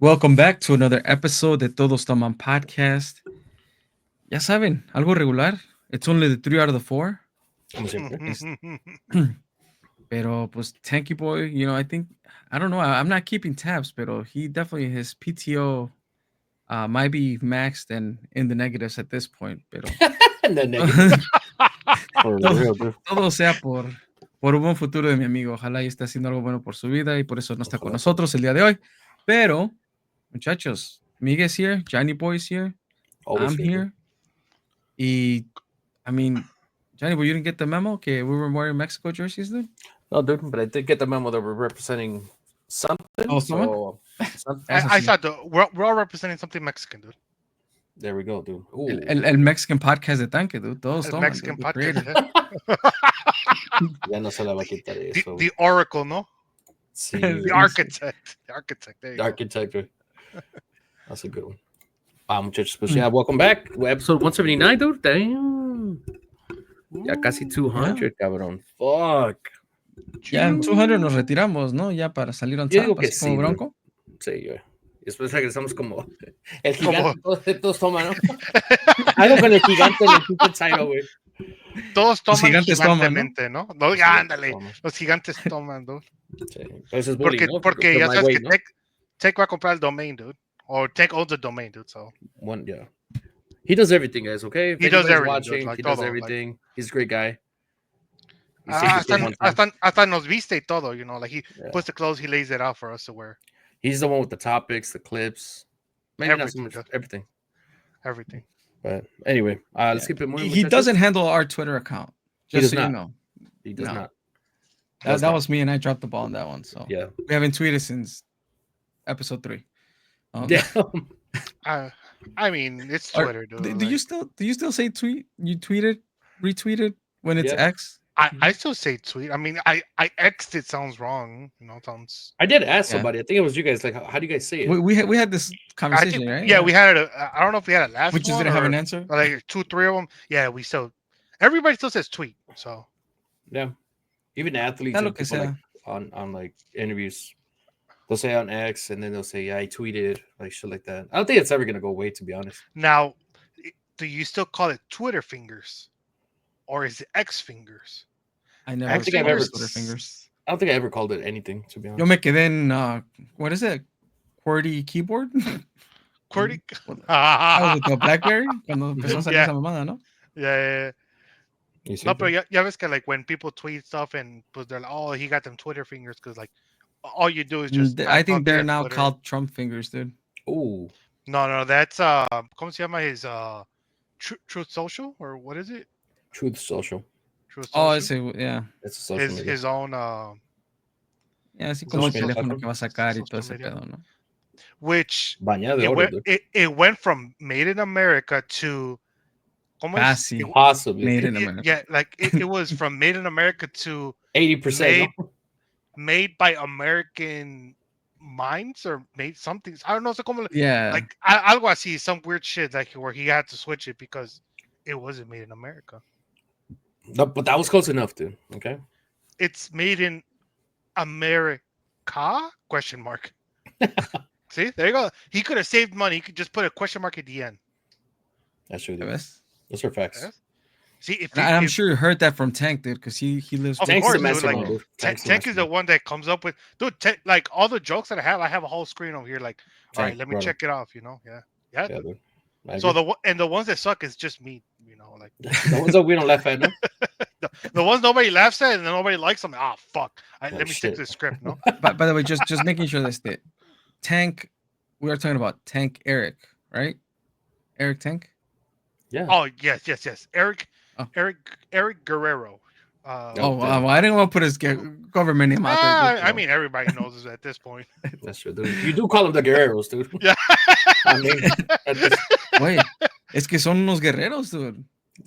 Welcome back to another episode de Todos Toman podcast. Ya saben, algo regular. It's only the 3 out of the 4. Como siempre. Pero pues Tanky Boy, I think, I don't know, I'm not keeping tabs, pero he definitely, his PTO might be maxed and in the negatives at this point. Pero The negative. For real, dude. todo sea por un buen futuro de mi amigo. Ojalá y esté haciendo algo bueno por su vida y por eso no está con nosotros el día de hoy. Pero, muchachos, Miguel's here, Johnny Boy's here, Always I'm here. Y, I mean, Johnny, Boy, you didn't get the memo que we were wearing Mexico jerseys, dude? No, dude, but I did get the memo that we're representing something. Oh, so I thought we're all representing something Mexican, dude. there we go, dude. Ooh. El Mexican podcast de Tanque, dude. Todos El toman, Mexican dude, podcast. Ya no se la va a quitar eso. The Oracle, no? Sí, The architect. The architect. There you The go. architect. Dude. That's a good one. Muchachos, pues yeah, welcome back. Episode 179, dude. Damn. Ya casi 200, cabrón. Fuck. Ya en 200 nos retiramos, ¿no? Ya para salir on Yo top, digo que así sí, como dude. Bronco. Sí, yo. Y después regresamos como el gigante. Todos toman, ¿no? Algo con el gigante en el super title, güey. Todos toman gigantes toman, gigantemente, ¿no? No, Sí, ándale. toman. Los gigantes toman, dude. Sí. Pero eso es bullying, ¿no? Porque ya My sabes way, que ¿no? Tech va a comprar el domain, dude. Or Tech owns the domain, dude. So One, yeah. He does everything, guys, okay? If He does anybody's everything, watching, dude, like he does todo, everything. He's a great guy. He saved us one time. hasta nos viste y todo, you know, like he Yeah. puts the clothes, he lays it out for us to wear. He's the one with the topics, the clips. Maybe not so Everything, much dude. everything. Everything. But anyway, let's keep it moving. He muchachos. doesn't handle our Twitter account. He Just does so you not. know. He does No. not. That was me, and I dropped the ball on that one. So Yeah. we haven't tweeted since episode 3. Damn. I mean, it's Twitter, dude. Do you still say tweet? You tweeted, retweeted when it's Yeah. X? I still say tweet. I mean, I X'd it sounds wrong. You know, sounds. I did ask Yeah. somebody. I think it was you guys. Like, how do you guys say it? We had this I conversation, think, right? yeah, we had it. I don't know if we had it last We just one didn't have or an answer. like 2, 3 of them. Yeah, we still. Everybody still says tweet. So Yeah. Even athletes Sea lo and que people, like, sea. on like interviews, they'll say on X and then they'll say, yeah, I tweeted, like shit like that. I don't think it's ever gonna go away, to be honest. now, do you still call it Twitter fingers, or is it X fingers? I never I don't think called I've ever- it Twitter fingers. I don't think I ever called it anything, to be honest. Yo me quedé en what is it? QWERTY keyboard. QWERTY. That was with the BlackBerry cuando empezó a salir Yeah. esa mamada, ¿no? Yeah. You see No, that? pero ya ves que like when people tweet stuff and pues they're like, oh, he got them Twitter fingers because like all you do is just. I think type they're on now Twitter. called Trump fingers, dude. Ooh. No, that's ¿cómo se llama his Truth Social or what is it? Truth Social. Truth Oh, Social. ese, yeah. It's a social media. His own Yeah, así como el Social teléfono media. que va a sacar y Social todo ese media. pedo, ¿no? which Bañado de it oro, went, dude. it went from made in America to ¿cómo es? Casi. Possibly. Made in America. Yeah, like it was from made in America to 80%. no? made by American minds or made something. I don't know. So como, Yeah. like algo así, some weird shit like where he had to switch it because it wasn't made in America. No, but that was close enough, dude. Okay. It's made in America? Question mark. See, there you go. He could have saved money. He could just put a question mark at the end. That's true, ¿Ya dude. ves? Those are facts. Yes. See, if And I'm if- sure you heard that from Tank, dude, because he lives. Of Tank's course, the dude, mastermind, like, dude. Tank's the Tank is the mastermind. one that comes up with, dude. Like all the jokes that I have a whole screen over here. Like, all right, Tank, let me brother. check it off. You know, yeah. Yeah, dude. I So agree. the ones that suck is just me. You know, like the ones that we don't laugh at, no? the ones nobody laughs at and nobody likes them. Ah, fuck. Oh, Let me stick shit. to the script. No. By the way, just making sure that's it. Tank, we are talking about Tank Eric, right? Eric Tank. Yeah. Oh yes. Eric Oh. Guerrero. Oh, well, I didn't want to put his government name out there. I mean, everybody knows this at this point. That's true, dude. You do call them the Guerreros, dude. Yeah. I mean, at this- Wait, es que son unos guerreros, dude.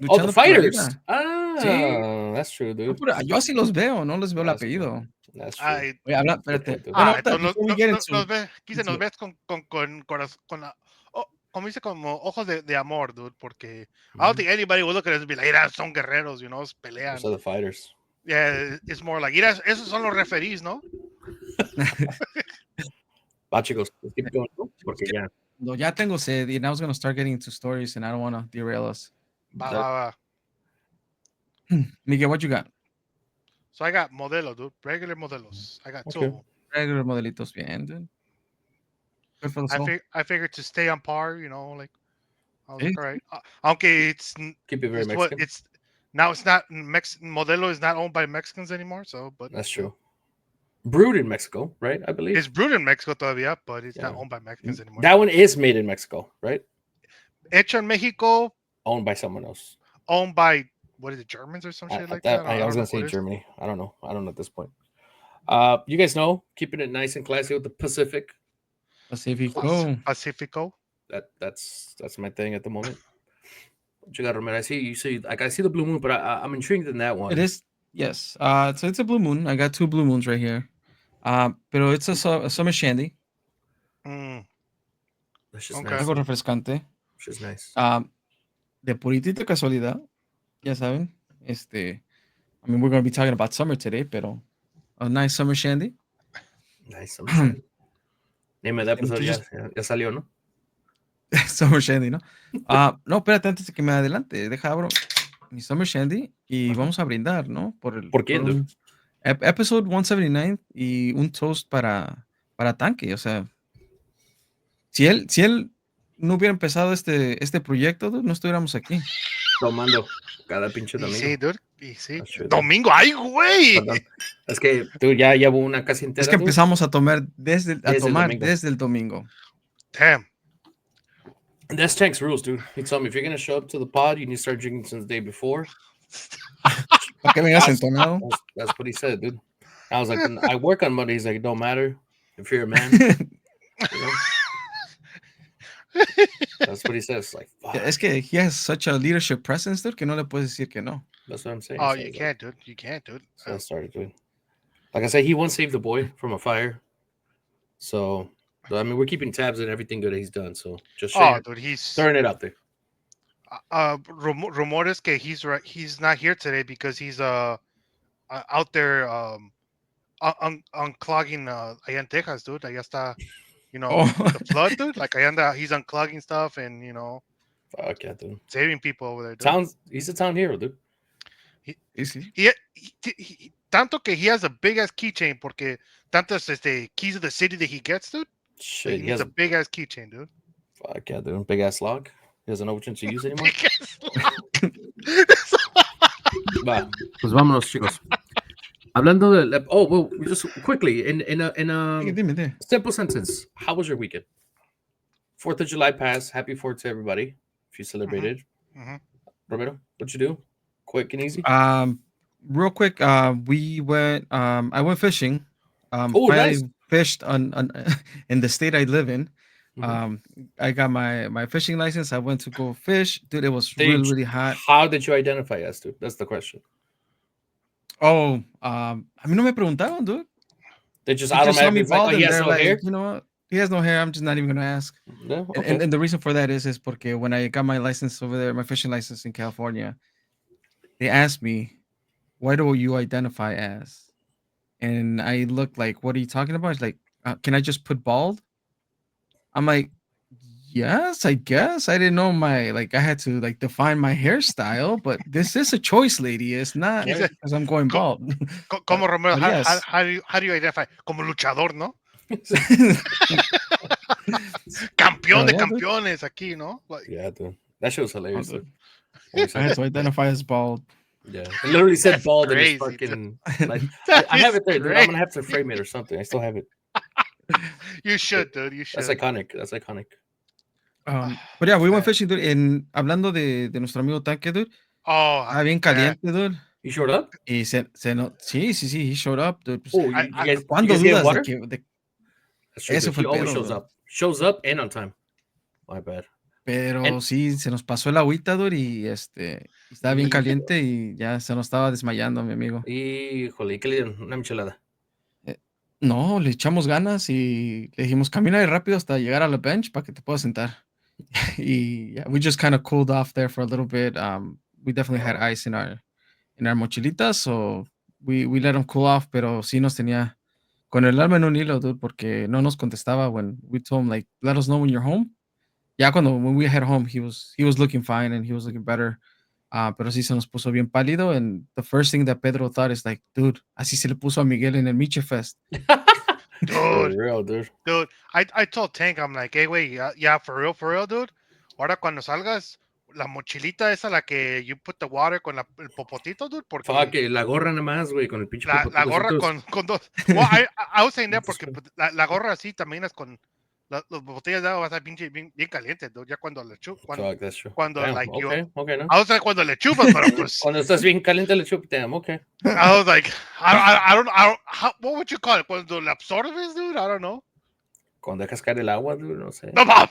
oh, Luchando the por la fighters. vida. Ah, that's true, Yo dude. así los veo, no les veo el That's apellido. That's true. Ay, Oye, habla, espérate. Good point, Bueno, entonces before we get into- nos ves con la, como dice, como ojos de amor, dude, porque I don't think anybody would look at us and be like, mira, son guerreros, you know, pelean. Those are the fighters. Yeah, it's more like, mira, esos son los referees, ¿no? Va, chicos, let's keep going. Porque ya. No, ya tengo sed, and I was gonna start getting into stories, and I don't want to derail us. Va. Miguel, what you got? So I got modelos, dude. Regular modelos. I got two of them. Regular modelitos, bien, dude. Good for the soul. I figured to stay on par, you know, like I was Sí. like, all right. Aunque Keep it very it's Mexican. it's now it's not Modelo is not owned by Mexicans anymore, so but That's true. Brewed in Mexico, right? I believe it's brewed in Mexico todavía, but it's not owned by Mexicans anymore. that one is made in Mexico, right? Hecho en Mexico, Owned by someone else. owned by what is it, Germans or some shit like that? I was gonna say Germany. I don't know at this point. You guys know, keeping it nice and classy with the Pacific. Pacifico. That's my thing at the moment. What you got, Romero? I see the blue moon, but I'm intrigued in that one. It is, yes. So it's a blue moon. I got 2 blue moons right here. Pero it's a summer shandy. That's just Okay. nice. Algo refrescante. Which is nice. De puritita casualidad, ya saben. I mean, we're going to be talking about summer today, pero a nice summer shandy. Nice summer shandy. Name of the episode ya salió, ¿no? Summer shandy, ¿no? No, espérate, antes de que me adelante, deja abro mi summer shandy y vamos a brindar, ¿no? ¿Por quién? Episode 179 y un toast para Tanque. O sea, si él no hubiera empezado este proyecto, dude, no estuviéramos aquí. Tomando cada pinche domingo. Sí, dude. Y sí. Domingo, ay, güey. Perdón. Es que tú ya llevo una casi entera. Es que empezamos a tomar desde el domingo. Damn. That's Tank's rules, dude. He told me if you're gonna show up to the pod, you need to start drinking since the day before. ¿Para qué vengas entonado? That's what he said, dude. I was like, I work on Monday. He's like, it don't matter if you're a man. You know? That's what he says. Like, fuck. Es que he has such a leadership presence, dude, que no le puedes decir que no. That's what I'm saying. Oh, so you can't, dude. You can't, dude. So I started doing. Like I said, he once saved the boy from a fire. So, I mean, we're keeping tabs on everything good that he's done. So just dude, he's throwing it out there. Rumores que he's not here today because he's out there unclogging allá en Texas, dude. Allá está, you know, the flood, dude. Like he's unclogging stuff and, you know, fuck yeah, dude. Saving people over there, dude. He's a town hero, dude. He tanto que he has a big ass keychain porque tantas keys of the city that he gets, dude. Shit, he has a big ass keychain, dude. Fuck yeah, dude. Big ass log. He doesn't know which one to use anymore. Va, pues vámonos, chicos. Hablando de well, just quickly in a simple sentence. How was your weekend? 4th of July passed. Happy 4th to everybody if you celebrated. Romero, what'd you do? Quick and easy. Real quick, we went. I went fishing. Nice. Fished on in the state I live in. I got my fishing license. I went to go fish, dude. It was really hot. How did you identify as, dude? That's the question. Oh, a mí no me preguntaron, dude. They just automatically like, he has no hair. You know what? He has no hair. I'm just not even gonna ask. Yeah, okay. And the reason for that is porque when I got my license over there, my fishing license in California, they asked me, "What do you identify as?" And I looked like, "What are you talking about?" It's like, "Can I just put bald?" I'm like, yes, I guess. I didn't know I had to define my hairstyle, but this is a choice, lady. It's not because I'm going bald. Como Romero, yes. how do you identify? Como luchador, ¿no? Campeón de campeones aquí, ¿no? Like, yeah, dude. That shit was hilarious. I had to identify as bald. Yeah, it literally said bald in his crazy, fucking. Like, I have it there, dude. I'm gonna have to frame it or something. I still have it. You should, dude. You should. That's iconic. But yeah, we went fishing, dude. Hablando de nuestro amigo Tanque, dude. Oh, bien caliente, dude. He showed up? Y sí, he showed up, dude. Pues, ¿Cuándo dudas water? De que eso fue el pedo, shows up and on time. My bad. Pero sí, se nos pasó el agüita, dude, y estaba bien caliente y ya se nos estaba desmayando, mi amigo. Híjole, ¿y qué le dieron? Una michelada. No, le echamos ganas y le dijimos, camina rápido hasta llegar a la bench para que te puedas sentar. Y we just kind of cooled off there for a little bit. We definitely had ice in our mochilitas, so we let him cool off, pero sí nos tenía con el alma en un hilo, dude, porque no nos contestaba when we told him, like, let us know when you're home. Ya cuando when we head home, he was looking fine and he was looking better. Pero sí se nos puso bien pálido. And the first thing that Pedro thought is like, dude, así se le puso a Miguel en el Miche Fest. For Dude, real, dude. dude, I told Tank, I'm like, hey, güey, yeah, for real, dude. Ahora cuando salgas, la mochilita esa, la que you put the water con el popotito, dude, Fuck, porque la gorra nada más, güey, con el pinche la popotito. gorra con dos. Well, I was saying that porque pues, la gorra así también es con las botellas de agua, va a estar pinche bien caliente, dude, ya cuando le chupas, Fuck, that's true. cuando Damn, like you, okay, no. I was like cuando le chupas, pero pues, Cuando estás bien caliente le chupas, damn, okay. I was like, I don't, what would you call it? Cuando le absorbes, dude, I don't know. Cuando dejas caer el agua, dude, no sé. No mames.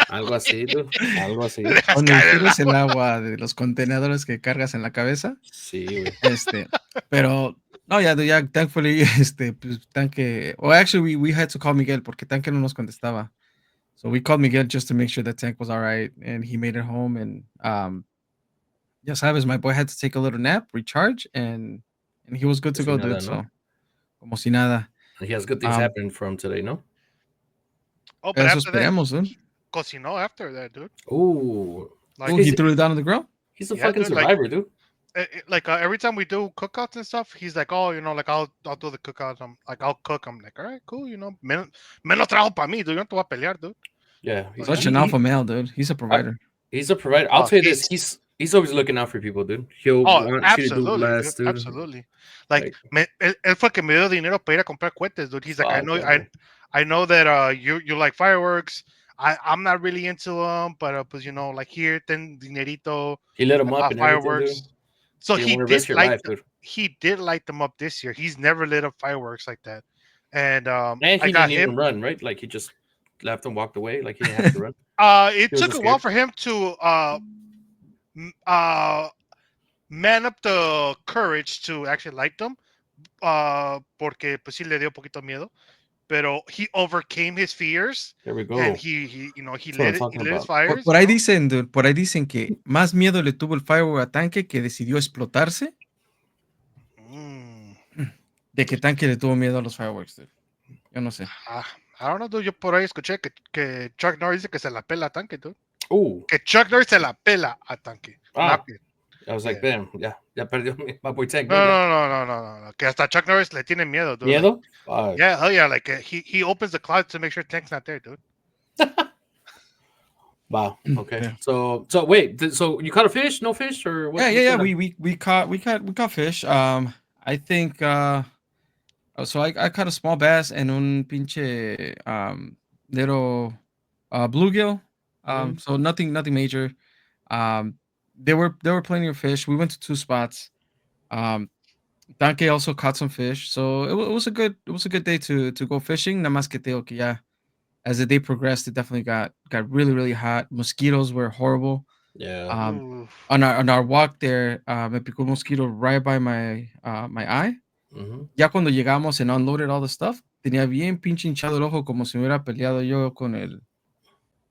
Algo así, dude. Algo así. Cuando infieres el agua de los contenedores que cargas en la cabeza. Sí, güey. Pero no, ya, thankfully, pues, Tanque, well, actually, we had to call Miguel porque Tanque no nos contestaba. So we called Miguel just to make sure that Tank was all right, and he made it home. And ya sabes, my boy had to take a little nap, recharge, and he was good to go, dude. So, como si nada. And he has good things happening from today, no? Oh, but Eso after that, esperemos, dude. cocinó after that, dude. Ooh. Like, he threw it down on the grill? He's a fucking survivor, dude. Like every time we do cookouts and stuff, he's like, oh, you know, like I'll do the cookouts. I'm like, I'll cook. I'm like, all right, cool, you know, menos trabajo para mí, dude. Yo no te voy a pelear, dude. Yeah, he's such an alpha male, dude. He's a provider. He's a provider. I'll tell you this: he's always looking out for people, dude. He'll want you to do less, dude. Absolutely. Like, él fue que me dio dinero para ir a comprar cohetes, dude. He's like, I know that you like fireworks. I'm not really into them, but pues, you know, like here, ten dinerito. He lit them up and fireworks. Everything, dude. So he did light them up this year. He's never lit up fireworks like that. And he didn't even run, right? Like he just left and walked away. Like he didn't have to run. It took a while for him to man up the courage to actually light them. Porque pues sí le dio poquito miedo. Pero he overcame his fears. There we go. And he lit his fires. Por ahí dicen, dude, que más miedo le tuvo el firework a Tanque que decidió explotarse. De que Tanque le tuvo miedo a los fireworks, dude. Yo no sé. I don't know, dude. Yo por ahí escuché que Chuck Norris dice que se la pela a Tanque, dude. Que Que Chuck Norris se la pela a Tanque. I was like, damn, ya perdió my boy Tank. No. Que hasta Chuck Norris le tiene miedo, dude. ¿Miedo? Like, yeah, hell yeah. Like he opens the closet to make sure Tank's not there, dude. Wow. Okay. Yeah. So wait. So you caught a fish? No fish or what? Yeah. We caught fish. I think. So I caught a small bass and un pinche little bluegill. So nothing major. There were plenty of fish. We went to 2 spots. Danke also caught some fish. So it was a good day to go fishing. Nada más que te digo que ya, as the day progressed, it definitely got really, really hot. Mosquitoes were horrible. Yeah. On our walk there, me picó un mosquito right by my eye. Ya cuando llegamos and unloaded all the stuff, tenía bien pinche hinchado el ojo como si me hubiera peleado yo con el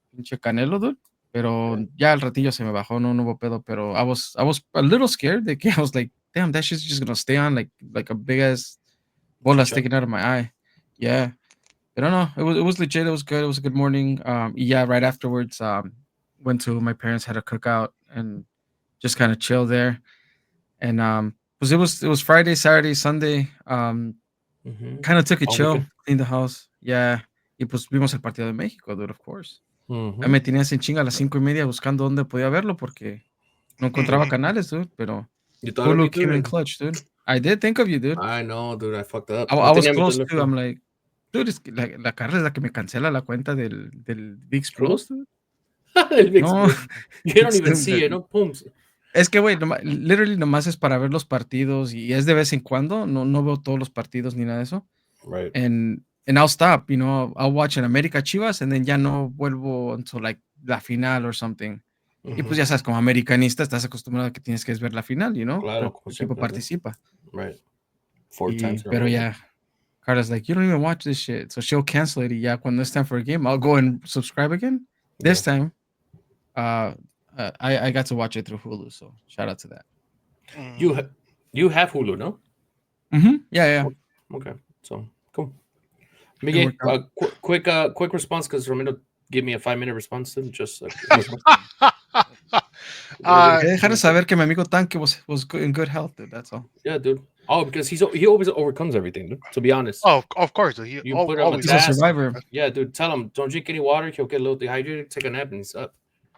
pinche Canelo, dude. Pero ya al ratillo se me bajó, no hubo pedo, pero I was a little scared de que I was like, damn, that shit's just gonna stay on like a big ass bola sticking out of my eye. Yeah. But no, it was legit, it was good, it was a good morning. Yeah, right afterwards, went to my parents, had a cookout and just kind of chill there. And it was Friday, Saturday, Sunday. Kind of took a chill, cleaned the house. Yeah. Y pues vimos el partido de México, dude, of course. Me tenías en chinga a las 5:30 buscando dónde podía verlo porque no encontraba canales, dude. Pero Hulu came in clutch, dude. I did think of you, dude. I know, dude. I fucked up. I was close to. I'm like, dude, es que la Carla es la que me cancela la cuenta del Big Spruce, dude. No, you don't even see it, no, pum. Es que, güey, literally nomás es para ver los partidos y es de vez en cuando. No veo todos los partidos ni nada de eso. Right. And I'll stop, you know, I'll watch an América Chivas and then ya no vuelvo until like la final or something. Y pues ya sabes, como americanista estás acostumbrado a que tienes que ver la final, you know. Claro. El equipo participa. Right. 4 times. Pero ya, Carla's like, you don't even watch this shit. So she'll cancel it. Y ya cuando it's time for a game, I'll go and subscribe again. Yeah. This time, I got to watch it through Hulu. So shout out to that. You have Hulu, no? Yeah. Okay. So cool. Miguel, quick response because Romero give me a 5-minute response. Just dejar de saber que mi amigo Tanque was in good health, dude. That's all. Yeah, dude. Oh, because he always overcomes everything, dude. To be honest. Oh, of course. Dude. You put him always He's a survivor. Yeah, dude. Tell him don't drink any water. He'll get a little dehydrated. Take a nap and he's up.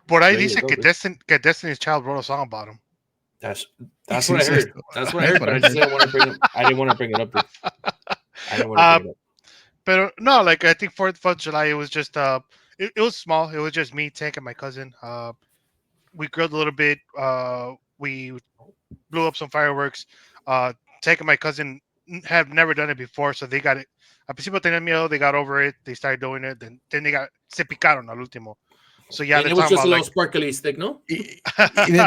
Por ahí dice que Destiny's Child wrote a song about him. That's what I heard. That's what I heard. But I just didn't want to bring it. I didn't want to bring it up. Dude. I didn't want to bring it up. But no, like I think 4th of July, it was just it was small. It was just me, Tank, and my cousin. We grilled a little bit. We blew up some fireworks. Tank and my cousin have never done it before, so they got it. Al principio tenían miedo, they got over it. They started doing it. Then they se picaron al último. So yeah, and it was just a little sparkly stick, ¿no? Y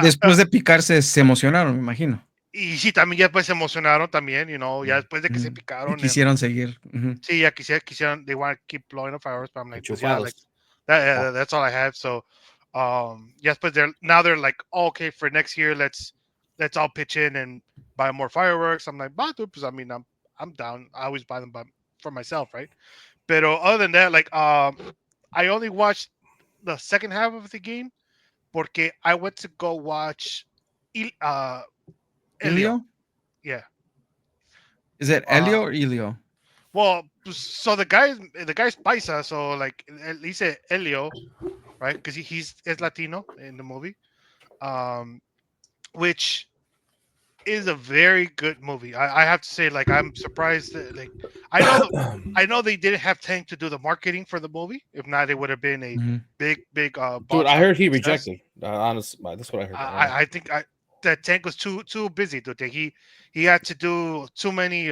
después de picarse se emocionaron, me imagino. Y sí, también ya después se emocionaron también, ya después de que se picaron. Y quisieron seguir. Sí, ya quisieron, they want to keep blowing up fireworks, but I'm like, yeah, like that's all I have. So, yes, but they're like, oh, okay, for next year, let's all pitch in and buy more fireworks. I'm like, I mean, I'm down. I always buy them for myself, right? But other than that, like, I only watched the second half of the game porque I went to go watch Elio? Yeah. Is it Elio or Elio? Well, so the guy's paisa, so like at least Elio, right? Because he's Latino in the movie, which is a very good movie. I have to say, like, I'm surprised that, like, I know they didn't have time to do the marketing for the movie. If not, it would have been a big dude, I heard he rejected. Honestly, that's what I heard. I think that Tank was too busy. Dude. He had to do too many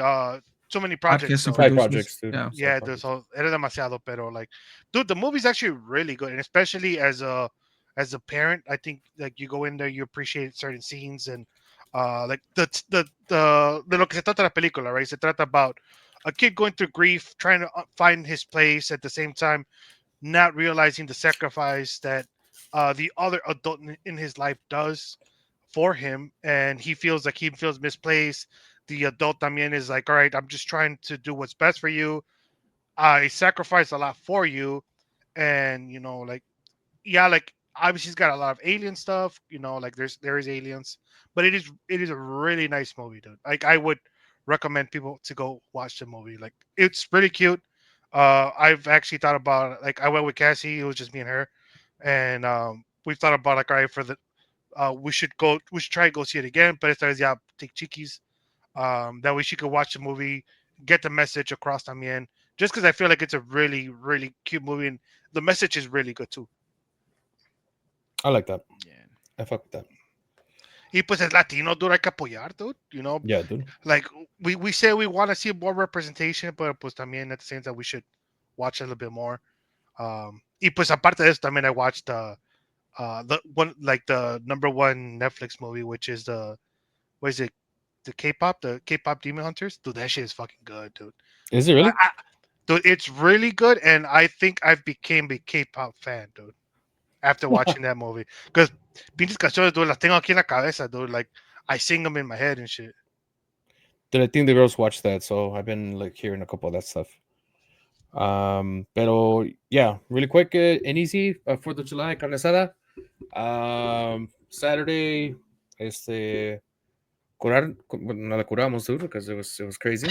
projects. Side projects, dude. Yeah, so era demasiado. Pero like, dude, the movie's actually really good, and especially as a parent, I think like you go in there, you appreciate certain scenes and like the de lo que se trata la película, right? Se trata about a kid going through grief, trying to find his place at the same time, not realizing the sacrifice that the other adult in his life does for him, and he feels misplaced. The adult también is like, all right, I'm just trying to do what's best for you. I sacrifice a lot for you, and like, yeah, like obviously he's got a lot of alien stuff. Like there is aliens, but it is a really nice movie, dude. Like I would recommend people to go watch the movie. Like it's pretty cute. I've actually thought about, like, I went with Cassie. It was just me and her, and we've thought about, like, all right, for the we should try to go see it again. But esta vez ya take chiquis. That way she could watch the movie, get the message across también. Just because I feel like it's a really, really cute movie, and the message is really good too. I like that. Yeah, I fuck with that. Y pues es Latino, dude. Hay que apoyar, dude. Yeah, dude. Like we say we want to see more representation, but pues también at the same time we should watch a little bit more. Y pues aparte de eso, también I watched the one, like, the #1 Netflix movie, which is what is it? The K-pop Demon Hunters. Dude, that shit is fucking good, dude. Is it really? Dude, it's really good, and I think I've became a K-pop fan, dude, after watching that movie. Because pinches canciones, dude, las tengo aquí en la cabeza, dude. Like, I sing them in my head and shit. Dude, I think the girls watch that, so I've been like hearing a couple of that stuff. Pero yeah, really quick and easy. 4th of July, Carne asada. Saturday, no la curamos, dude, because it was crazy.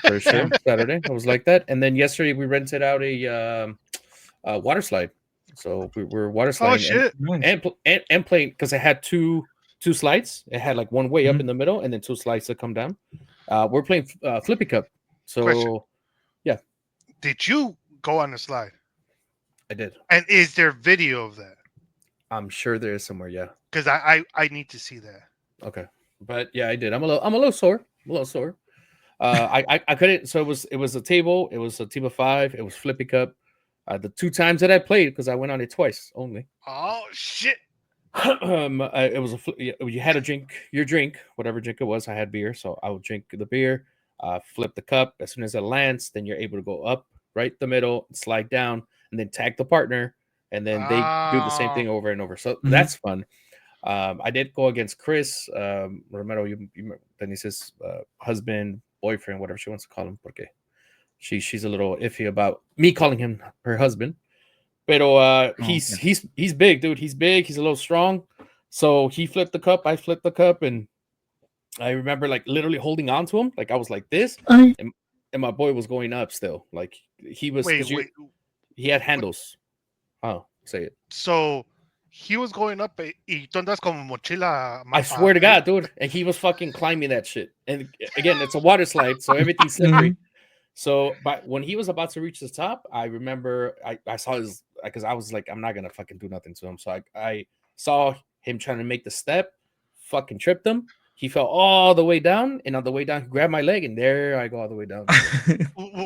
For sure. Saturday, it was like that. And then yesterday we rented out a water slide. So we were water sliding and playing, because it had two slides. It had like one way up in the middle and then two slides that come down. We're playing Flippy Cup. So question. Yeah. Did you go on the slide? I did. And is there video of that? I'm sure there is somewhere, yeah. Because I need to see that. Okay. But yeah, I did. I'm a little sore. I couldn't. So it was a table. It was a team of 5. It was Flippy Cup. The 2 times that I played, because I went on it twice only. Oh shit! It was you had to drink your drink, whatever drink it was. I had beer, so I would drink the beer. Flip the cup. As soon as it lands, then you're able to go up, right the middle, slide down, and then tag the partner, and then they do the same thing over and over. So that's fun. I did go against Chris Romero, Denise's husband, boyfriend, whatever she wants to call him, porque she's a little iffy about me calling him her husband. Pero he's big, dude. He's big. He's a little strong. So he flipped the cup. I flipped the cup, and I remember like literally holding on to him. Like I was like this, and my boy was going up still. Like he was. Wait. He had handles. Oh, say it. So he was going up, y tú andas como mochila. I swear to God, dude. And he was fucking climbing that shit. And again, it's a water slide, so everything's slippery. So, but when he was about to reach the top, I remember I saw his, because I was like, I'm not gonna fucking do nothing to him. So I saw him trying to make the step, fucking tripped him. He fell all the way down, and on the way down, he grabbed my leg, and there I go all the way down.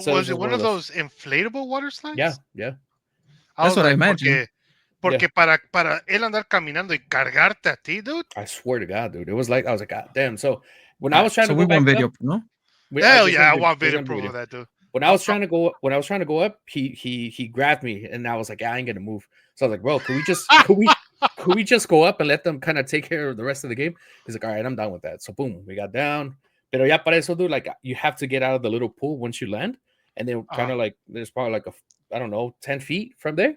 So was it one of those inflatable water slides? Yeah. That's what I imagine. Porque para él andar caminando y cargarte a ti, dude. I swear to God, dude. It was like, I was like, God damn. So when I was trying to go back video, up, no? Hell yeah, I want video proof of that, dude. When I was trying to go up, he grabbed me, and I was like, I ain't gonna move. So I was like, bro, could we just go up and let them kind of take care of the rest of the game? He's like, all right, I'm done with that. So boom, we got down. Pero ya para eso, dude, like you have to get out of the little pool once you land, and then kind of like there's probably like 10 feet from there.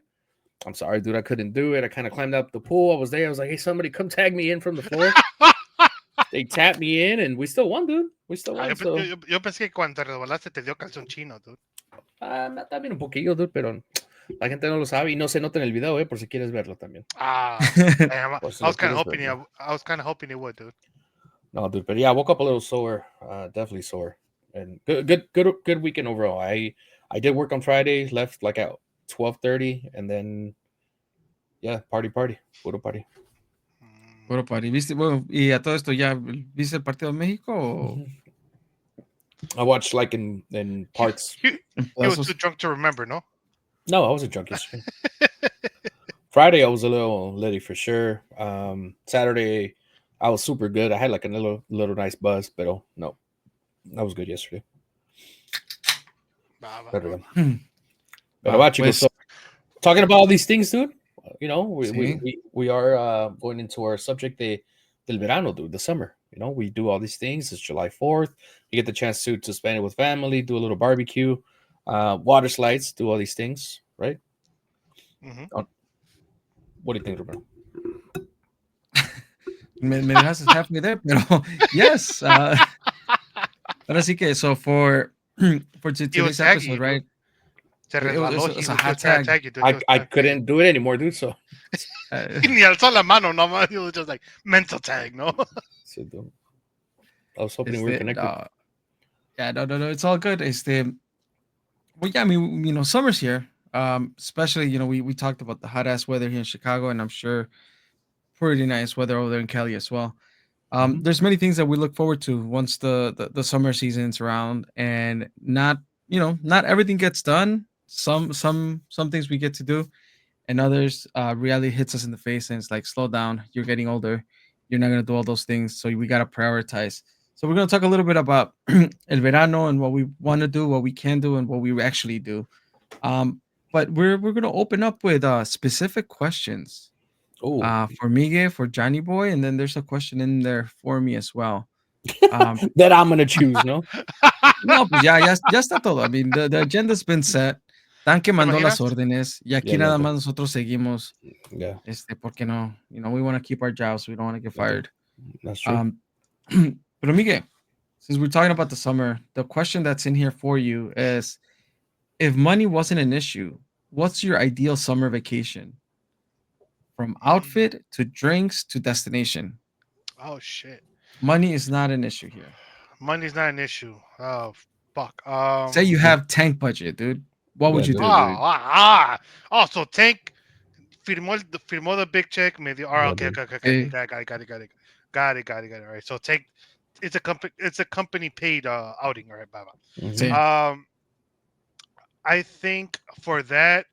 I'm sorry, dude, I couldn't do it. I kind of climbed up the pool. I was there. I was like, hey, somebody come tag me in from the floor. They tapped me in, and we still won, dude. We still won. Yo pensé que cuando te resbalaste te dio calzón chino, dude. También un poquillo, dude, pero la gente no lo sabe y no se nota en el video, por si quieres verlo también. I was kind of hoping it would, dude. No, dude, but yeah, I woke up a little sore, definitely sore, and good weekend overall. I did work on Friday, left like at 12:30, and then party, puro party. Puro party. ¿Viste? Bueno, y a todo esto, ¿ya viste el partido de México? O? I watched like in parts. He was too drunk to remember, no? No, I wasn't drunk yesterday. Friday, I was a little litty for sure. Saturday, I was super good. I had like a little nice buzz, but no, I was good yesterday. But about you, so, talking about all these things, dude. You know, we are going into our subject del verano, dude, the summer. You know, we do all these things. It's July 4th. You get the chance to spend it with family, do a little barbecue, water slides, do all these things, right? Mm-hmm. What do you think, Roberto? Me dejaste halfway there, pero yes. Ahora sí que, so for today's episode, right? It was a hot tag. I couldn't do it anymore, dude. So ni alzó la mano, no. He was just like mental tag, no. I was hoping we were connected. Yeah, no, it's all good. Well, yeah, I mean, you know, summer's here. Especially, you know, we talked about the hot ass weather here in Chicago, and I'm sure pretty nice weather over there in Cali as well. There's many things that we look forward to once the summer season's around, and not everything gets done. Some things we get to do, and others reality hits us in the face, and it's like, slow down, you're getting older, you're not gonna do all those things, so we gotta prioritize. So we're gonna talk a little bit about El Verano and what we want to do, what we can do, and what we actually do. But we're gonna open up with specific questions. For Miguel, for Johnny Boy, and then there's a question in there for me as well. That I'm gonna choose, no? No, pues ya está todo. I mean, the agenda's been set. Tan que mandó las órdenes, y aquí nada más nosotros seguimos. Yeah. Porque no, you know, we want to keep our jobs. We don't want to get fired. That's true. Pero Miguel, since we're talking about the summer, the question that's in here for you is, if money wasn't an issue, what's your ideal summer vacation? From outfit to drinks to destination. Oh shit. Money is not an issue here. Money's not an issue. Oh fuck. Say you have tank budget, dude. What would you do? So Tank firmó the big check. Okay. Got it. All right. So Tank, it's a company paid outing. All right, bye. Mm-hmm. I think for that,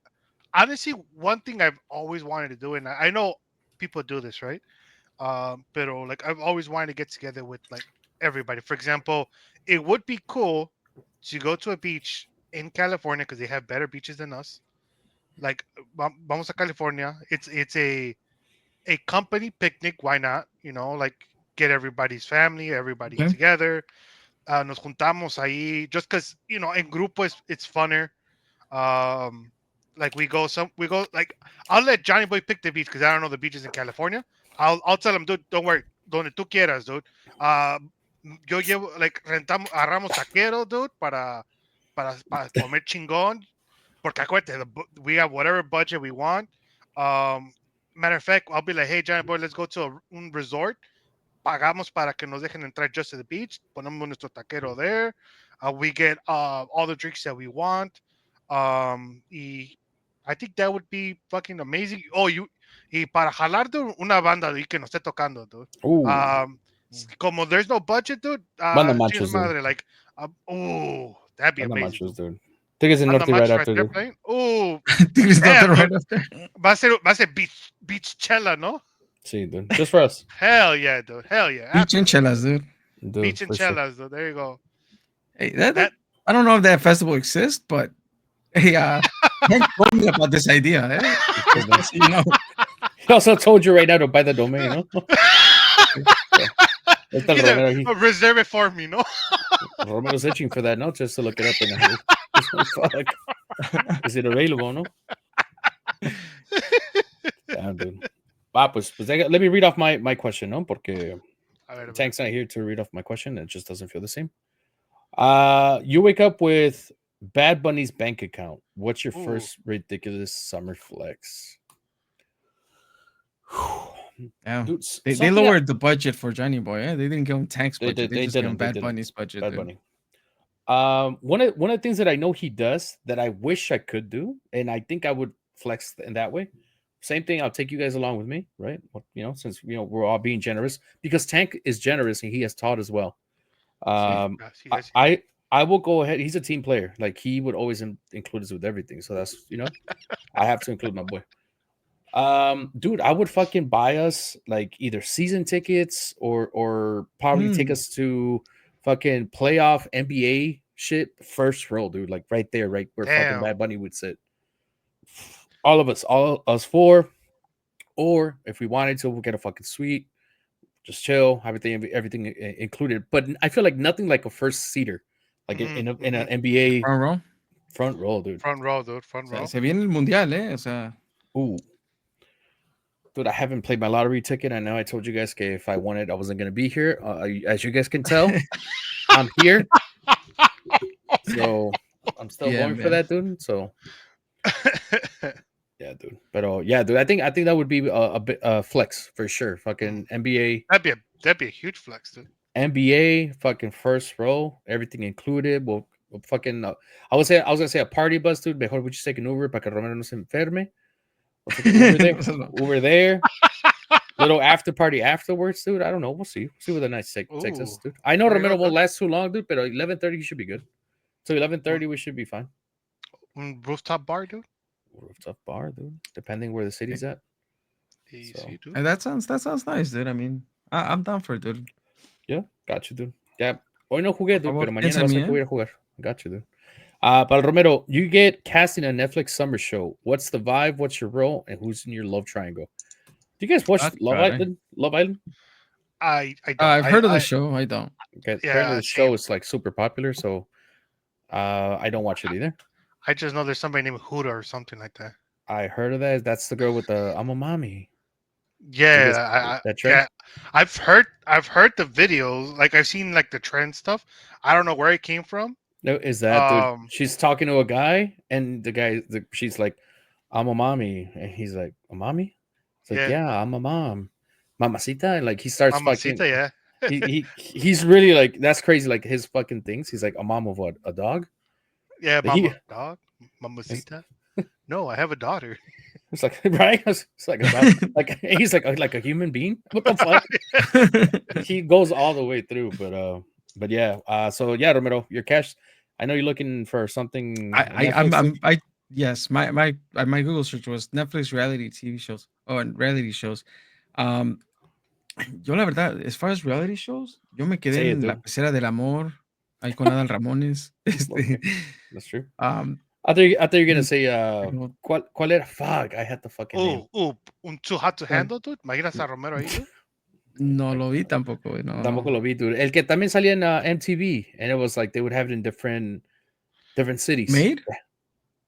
honestly, one thing I've always wanted to do, and I know people do this, right? But like I've always wanted to get together with like everybody. For example, it would be cool to go to a beach in California because they have better beaches than us. Like, vamos a California. It's a company picnic. Why not? You know, like get everybody's family, everybody together. nos juntamos ahí, just because, en grupo it's funner. Um, like we go like, I'll let Johnny Boy pick the beach because I don't know the beaches in California. I'll tell him, dude, don't worry, donde tú quieras, dude. Uh, yo llevo, like, agarramos taquero, dude, para comer chingón. Porque acuérdate, we have whatever budget we want. Matter of fact, I'll be like, hey, Johnny Boy, let's go to un resort. Pagamos para que nos dejen entrar just to the beach. Ponemos nuestro taquero there. We get all the drinks that we want. Y I think that would be fucking amazing. Y para jalar de una banda que nos esté tocando, dude. Como there's no budget, dude. Banda machos, madre, like, that'd be Banda amazing. machos, dude. Tigres del Norte right after, dude. Tigres del Norte right after. Va a ser beach chela, ¿no? Sí, dude. Just for us. Hell yeah, dude. Hell yeah. Beach and chelas, dude. Beach and chelas, dude. There you go. Hey, that I don't know if that festival exists, but hey, Hank told me about this idea. Eh? You know. He also told you right now to buy the domain, no? Reserve it for me, no? Romero's itching for that, no? Just to look it up. Fuck. Is it available, no? Damn, dude. Pues let me read off my question, no? Porque Tank's not here to read off my question. It just doesn't feel the same. You wake up with Bad Bunny's bank account. What's your first ridiculous summer flex? Yeah. Dude, they lowered the budget for Johnny Boy. They didn't give him Tank's budget. They just gave him Bad Bunny's budget. Bad Bunny. One of the things that I know he does that I wish I could do, and I think I would flex in that way. Same thing. I'll take you guys along with me, right? Since we're all being generous, because Tank is generous and he has taught as well. I will go ahead. He's a team player. Like, he would always include us with everything. So that's I have to include my boy. Dude, I would fucking buy us like either season tickets or probably take us to fucking playoff NBA shit first row, dude. Like right there, right where fucking Bad Bunny would sit. All of us, all us four, or if we wanted to, we'll get a fucking suite, just chill, everything included. But I feel like nothing like a first seater, like in an NBA front row, dude. Front row, dude. Front row. Se viene el mundial, O sea, dude, I haven't played my lottery ticket. I know I told you guys if I won it, I wasn't gonna be here. As you guys can tell, I'm here, so I'm still going for that, dude. So. Yeah, dude. But yeah, dude. I think that would be a bit flex for sure. Fucking NBA. That'd be a huge flex, dude. NBA, fucking first row, everything included. We'll fucking. I was gonna say a party bus, dude. Mejor we just take an Uber para que Romero no se enferme. Uber there. Little after party afterwards, dude. I don't know. We'll see. We'll see where the night takes us, dude. I know Romero won't last too long, dude. But 11:30 should be good. So 11:30 we should be fine. Rooftop bar, dude. Rooftop bar, dude. Depending where the city's at. Easy, dude. And that sounds nice, dude. I mean, I'm down for it, dude. Yeah, got you, dude. Yeah. Hoy no jugué, dude, pero mañana vas a poder jugar. Got you, dude. Para Romero, you get cast in a Netflix summer show. What's the vibe? What's your role? And who's in your love triangle? Do you guys watch Love Island? Love Island? I don't. I've heard of the show. I don't. Okay, apparently the show is like super popular, so I don't watch it either. I just know there's somebody named Huda or something like that. I heard of that. That's the girl with the I'm a mommy. Yeah, I've heard the videos. Like, I've seen like the trend stuff. I don't know where it came from. No, is that she's talking to a guy, and the guy, she's like, "I'm a mommy," and he's like, "A mommy?" It's like, "Yeah, I'm a mom, mamacita." And like he starts mamacita, fucking. He's really like, that's crazy. Like his fucking things. He's like, a mom of what? A dog? Yeah, mama, dog, mamacita. No, I have a daughter. It's like, right? It's like like he's like a human being. What the fuck? He goes all the way through, but yeah. So yeah, Romero, your cash. I know you're looking for something. Yes. My Google search was Netflix reality TV shows. Oh, and reality shows. Yo la verdad, as far as reality shows, yo me quedé en la pecera del amor. Ahí con Adal Ramones. That's true. I thought you're gonna say ¿Cuál era? Fuck, I had to fucking un Too Hot to Handle, dude. Imaginas a Romero ahí, dude? No lo vi tampoco, güey. No, Tampoco no. lo vi, dude. El que también salía en MTV, and it was like they would have it in different cities. ¿Made?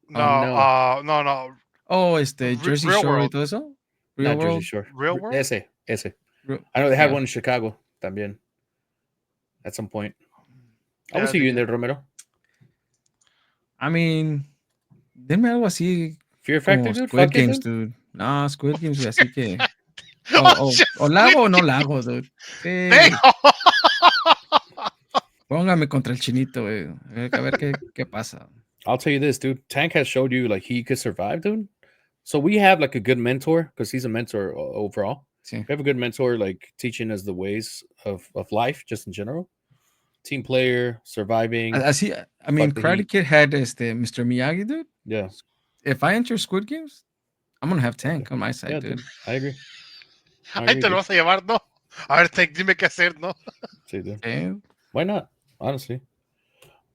No, Oh no. no. Oh, Jersey Real Shore y World. todo eso. Real Not Jersey World. Shore. Real World. Ese. Real, I know they had yeah. one in Chicago también. At some point. I will Yeah, see they you in there, did. Romero. I mean, denme algo así Fear Factor, como dude. Squid Fuck it, Games, dude. dude. No, Squid Games, güey, así que. Oh, shit, O Squid lago o no Game. lago, dude. Damn. Sí. Póngame contra el chinito, güey. A ver qué pasa. I'll tell you this, dude. Tank has showed you like he could survive, dude. So we have like a good mentor because he's a mentor overall. Sí. We have a good mentor like teaching us the ways of life just in general. Team player, surviving. Así, I mean, Fuck the Karate heat. Kid had Mr. Miyagi, dude. Yeah. If I enter Squid Games, I'm gonna have Tank Okay. on my side, Yeah, dude. I agree. Ahí te lo vas a llevar, ¿no? A ver, dime qué hacer, ¿no? Sí, dude. Okay. Why not? Honestly.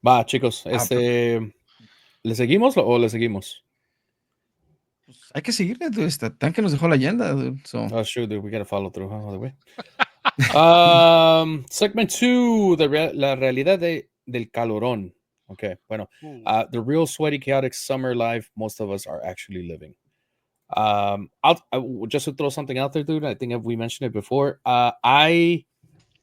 Va, chicos. ¿Le seguimos o le seguimos? Pues hay que seguirle, dude. Tank nos dejó la leyenda, dude. So. Oh, sure, dude. We gotta follow through, huh? By the way. Segment 2, la realidad del calorón. Okay, bueno, the real sweaty, chaotic summer life most of us are actually living. I'll just to throw something out there, dude. I think we mentioned it before. I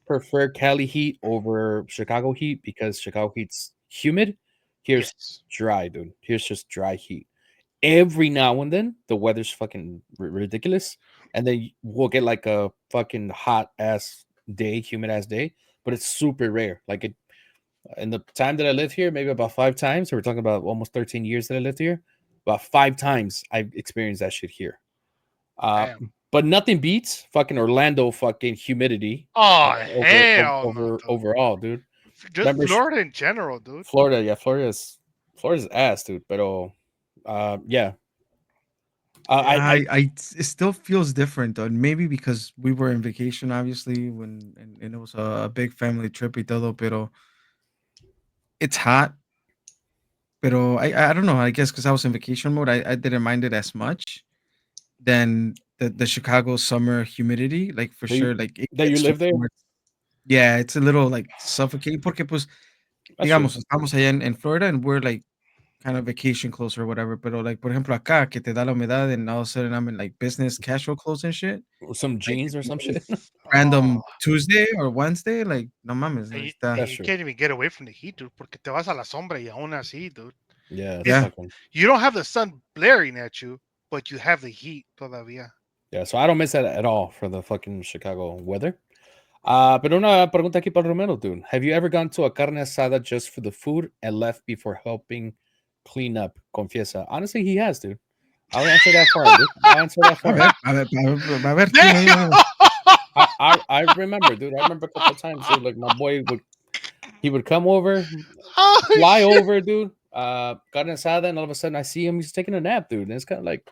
prefer Cali heat over Chicago heat because Chicago heat's humid. Here's dry, dude. Here's just dry heat. Every now and then, the weather's fucking ridiculous, and then we'll get like a fucking hot ass day, humid ass day, but it's super rare. Like it, in the time that I lived here, maybe about 5 times. So we're talking about almost 13 years that I lived here. About 5 times I've experienced that shit here. But nothing beats fucking Orlando fucking humidity. Oh, hell no, overall, dude. Just remember, Florida in general, dude. Florida, yeah, Florida's ass, dude. But yeah. It still feels different, though. Maybe because we were in vacation, obviously, and it was a big family trip y todo, pero it's hot. Pero I don't know. I guess because I was in vacation mode, I didn't mind it as much than the Chicago summer humidity. Like for sure, like it that you live there. Yeah, it's a little like suffocating. Porque pues, digamos, estamos allá en Florida and we're like kind of vacation clothes or whatever. Pero like, por ejemplo, acá que te da la humedad and all of a sudden I'm in like business casual clothes and shit. Or some jeans like, or some shit. Random Tuesday or Wednesday, like no mames. You can't even get away from the heat, dude, porque te vas a la sombra y aún así, dude. Yeah. You don't have the sun blaring at you, but you have the heat todavía. Yeah, so I don't miss that at all for the fucking Chicago weather. Pero una pregunta aquí para Romero, dude. Have you ever gone to a carne asada just for the food and left before helping clean up? Confiesa. Honestly, he has, dude. I'll answer that part, dude. I'll answer that part. I remember, dude. I remember a couple of times, dude. Like my boy would come over, fly over, dude. Carne asada, and all of a sudden I see him. He's taking a nap, dude. And it's kind of like,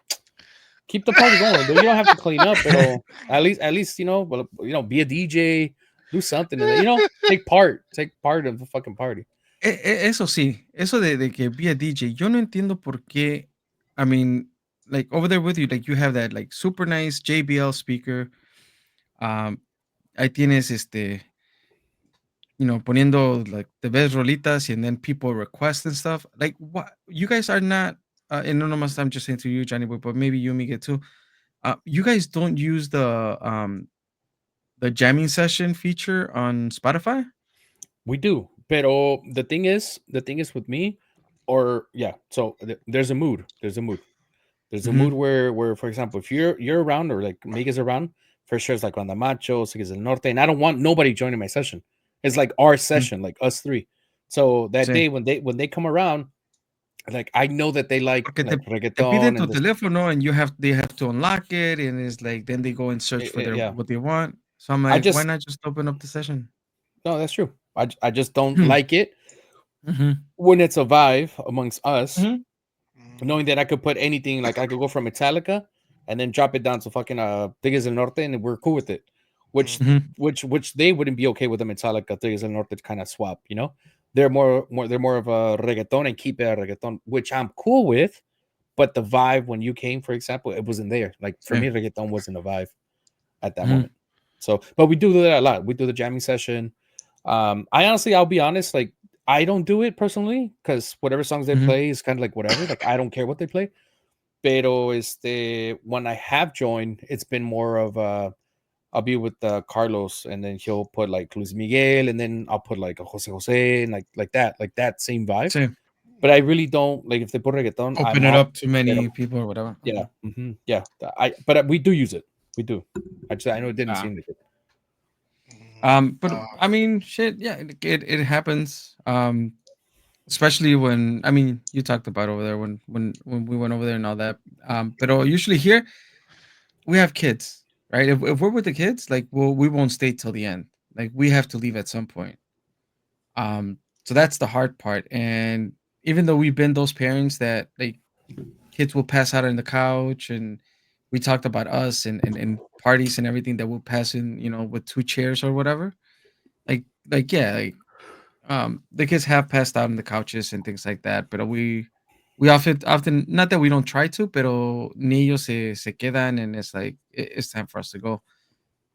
keep the party going, dude. You don't have to clean up, but at least be a DJ, do something, take part of the fucking party. Eso sí, eso de que be a DJ, yo no entiendo por qué. I mean, like over there with you, like you have that like super nice JBL speaker. Ahí tienes poniendo like the best rolitas and then people request and stuff. Like what you guys are not and no más I'm just saying to you, Johnny Boy, but maybe you Miguel too. You guys don't use the jamming session feature on Spotify? We do. Pero the thing is with me, so there's a mood. There's a mood where, for example, if you're around or like Miguel's around, for sure it's like Banda Macho, Sigues del Norte, and I don't want nobody joining my session. It's like our session, like us three. So that day when they come around, like I know that they like reggaeton. Te piden tu teléfono and they have to unlock it, and it's like then they go and search for what they want. So I'm like, why not just open up the session? No, that's true. I just don't like it when it's a vibe amongst us, knowing that I could put anything, like I could go from Metallica and then drop it down to fucking Tigres del Norte, and we're cool with it. Which they wouldn't be okay with the Metallica Tigres del Norte kind of swap, They're more of a reggaeton and keep it a reggaeton, which I'm cool with. But the vibe when you came, for example, it wasn't there. Like for me, reggaeton wasn't a vibe at that moment. So, but we do that a lot. We do the jamming session. I'll be honest, like I don't do it personally because whatever songs they play is kind of like whatever. Like I don't care what they play. Pero when I have joined, it's been more of I'll be with Carlos, and then he'll put like Luis Miguel, and then I'll put like a Jose Jose, and like that same vibe. Sí. But I really don't like if they put reggaeton. Open it up to many people or whatever. Yeah, yeah. But we do use it. We do. I know it didn't seem to good. But I mean, shit. Yeah, it happens. Especially when you talked about over there when we went over there and all that. But usually here we have kids, right? If we're with the kids, like we won't stay till the end. Like we have to leave at some point. So that's the hard part. And even though we've been those parents that like kids will pass out on the couch, and we talked about us and parties and everything that will pass in, with two chairs or whatever. Yeah, like the kids have passed out on the couches and things like that, but we often not that we don't try to, pero ni ellos se quedan, and it's like it's time for us to go.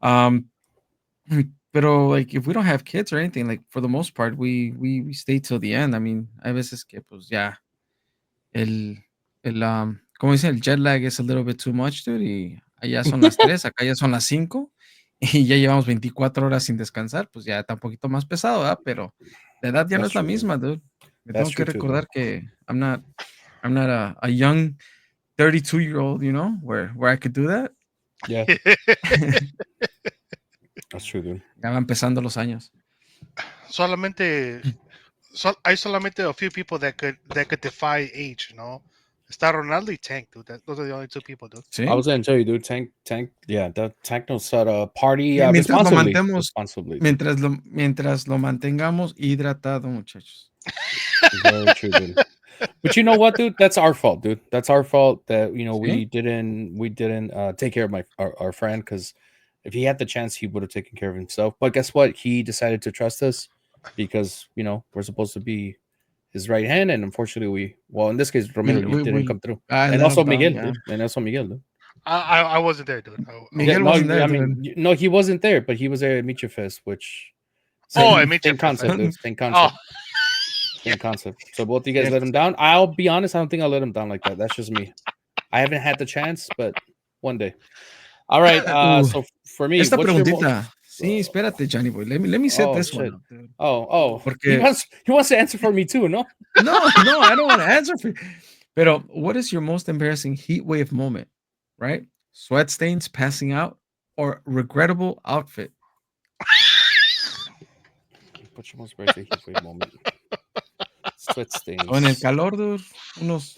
Um, pero like if we don't have kids or anything, like for the most part, we stay till the end. I mean, hay veces que pues ya como dicen, el jet lag is a little bit too much, dude, y allá son las 3, acá ya son las 5, y ya llevamos 24 horas sin descansar, pues ya está un poquito más pesado, ¿verdad? Pero la edad ya no es la misma, dude. Me tengo que recordar que I'm not a young 32-year-old, where I could do that. Yeah. That's true, dude. Ya van empezando los años. Hay solamente a few people that could defy age, Está Ronaldo y Tank, dude. Those are the only two people, dude. ¿Sí? I was gonna tell you, dude. Tank, yeah, the Tank knows how to party responsibly. Mientras lo mantengamos hidratado, muchachos. Very true, dude. But you know what, dude? That's our fault, dude. That's our fault that we didn't take care of our friend, because if he had the chance, he would have taken care of himself. But guess what? He decided to trust us because we're supposed to be his right hand, and unfortunately in this case Romero didn't come through, and also Miguel, dude. I wasn't there, dude. Miguel wasn't there. No, he wasn't there, but he was there at Micha Fest, which same concept, dude. Same concept. Same concept. So both of you guys let him down. I'll be honest, I don't think I'll let him down like that. That's just me. I haven't had the chance, but one day. All right. So for me, esta preguntita. Sí, espérate, Johnny Boy. Let me set this one up, dude. Porque he wants to answer for me too, no? No, I don't want to answer for you. But what is your most embarrassing heat wave moment, right? Sweat stains, passing out, or regrettable outfit? What's your most embarrassing heat wave moment? Sweat stains. O en el calor, dude. Unos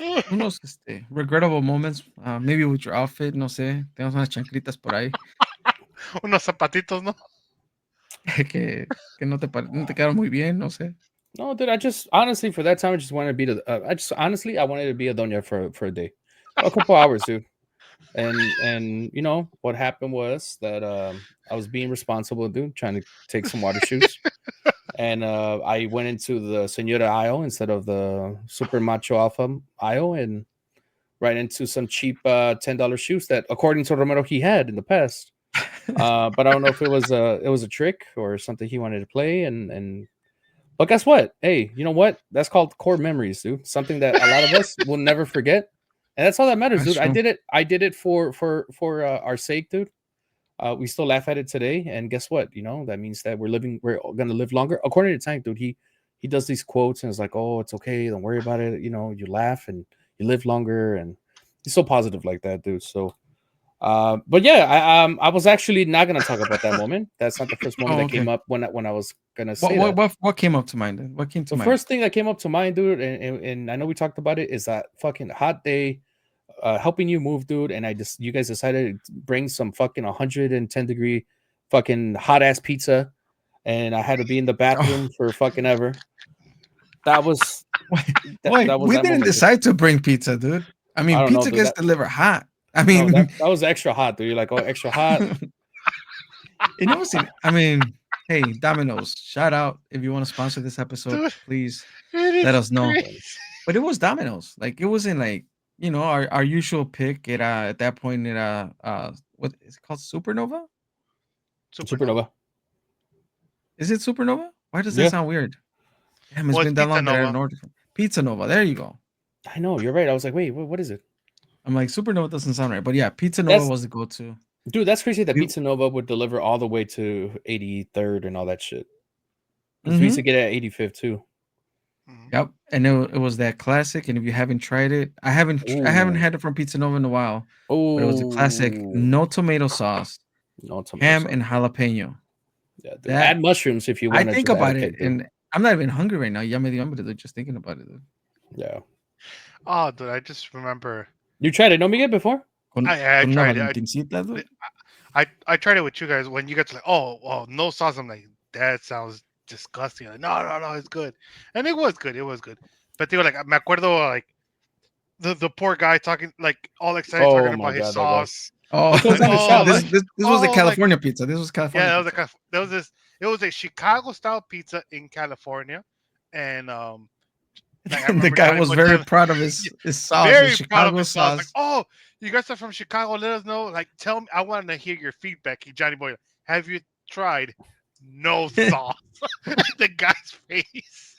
regrettable moments. Maybe with your outfit, no sé. Tenemos unas chanclitas por ahí. Unos zapatitos, ¿no? que no te quedaron muy bien, no sé. No, dude, I just honestly for that time I just wanted to be I wanted to be a doña for a day, a couple hours, dude. And what happened was that I was being responsible, dude, trying to take some water shoes, and I went into the Senora aisle instead of the Super Macho Alpha aisle, and right into some cheap $10 shoes that, according to Romero, he had in the past. But I don't know if it was a trick or something he wanted to play, but guess what? Hey, you know what? That's called core memories, dude. Something that a lot of us will never forget, and that's all that matters, dude. True. I did it for our sake, dude. We still laugh at it today, and guess what? That means that we're gonna live longer. According to Tank, dude, he does these quotes and it's like, oh, it's okay, don't worry about it. You laugh and you live longer, and he's so positive like that, dude. So. But yeah, I was actually not gonna talk about that moment. That's not the first moment that came up when I was gonna say what came up to mind then? What came to mind? The first thing that came up to mind, dude, and I know we talked about it, is that fucking hot day, helping you move, dude, and you guys decided to bring some fucking 110-degree fucking hot ass pizza, and I had to be in the bathroom for fucking ever. That was we didn't decide to bring pizza, dude. I mean, pizza gets delivered hot. I mean, that was extra hot, dude. You're like, oh, extra hot. Hey, Domino's, shout out if you want to sponsor this episode, dude, please let us know. But it was Domino's. Like, it wasn't like, our usual pick. At that point, what is it called? Supernova? Supernova. Is it Supernova? Why does that Yeah. sound weird? Damn, it's Well, been it's that Pizza long that I Nova. ignored it. Pizza Nova. There you go. I know, you're right. I was like, wait, what is it? I'm like, Supernova doesn't sound right. But yeah, Pizza Nova That's was the go-to. dude, that's crazy that We- Pizza Nova would deliver all the way to 83rd and all that shit. Because we used to Mhm. get it at 85th too. Mhm. Yep. And it was that classic. And if you haven't tried it, I haven't Ooh. had it from Pizza Nova in a while. But it was a classic, Oh, no tomato sauce, no tomato ham sauce. and jalapeno. Yeah, dude. That Add mushrooms if you I wanted think to add a about it, kick, dude. and I'm not even hungry right now. Ya me dio hambre, dude, just thinking about it, dude. Yeah. Oh, dude, I just remember. You tried it, no, Miguel, before? I Con una tried it. valentincita, dude. I tried it with you guys when you guys like, oh, no sauce. I'm like, that sounds disgusting. Like, no, it's good, and it was good. It was good. But they were like, me acuerdo, like the poor guy talking like all excited talking Oh my about his god, that guy. sauce. Oh, He closed down his shop. Like this was the like California pizza. This was yeah, California pizza. that was this. It was a Chicago style pizza in California, and like I And the remember guy Johnny was Boy very telling proud of his sauce, his very proud of Chicago his sauce. Like, sauce. oh, you guys are from Chicago. Let us know. Like, tell me. I want to hear your feedback. Johnny Boy, have you tried no sauce? The guy's face.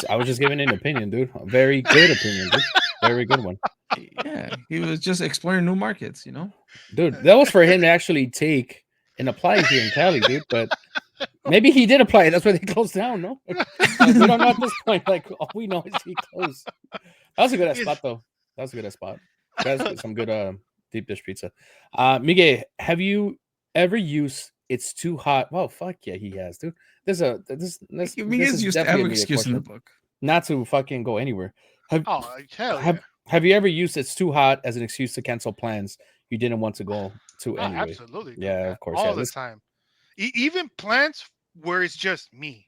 I was just giving an opinion, dude. A very good opinion, dude. Very good one. Yeah, he was just exploring new markets, you know? Dude, that was for him to actually take and apply here in Cali, dude. But maybe he did apply it. That's why they closed down, no? Like, we don't know at this point. Like, all we know is he closed. That was a good spot, though. That was a good spot. That's some good deep dish pizza. Miguel, have you ever used "It's Too Hot"? Well, fuck yeah, he has, dude. This Miguel's is used to definitely every a Miguel excuse in the question. book. Not to fucking go anywhere. Have Oh, hell yeah. have you ever used "It's Too Hot" as an excuse to cancel plans you didn't want to go to Oh, anyway? absolutely, dude. Yeah, of course. All Yeah, the time. Even plans where it's just me.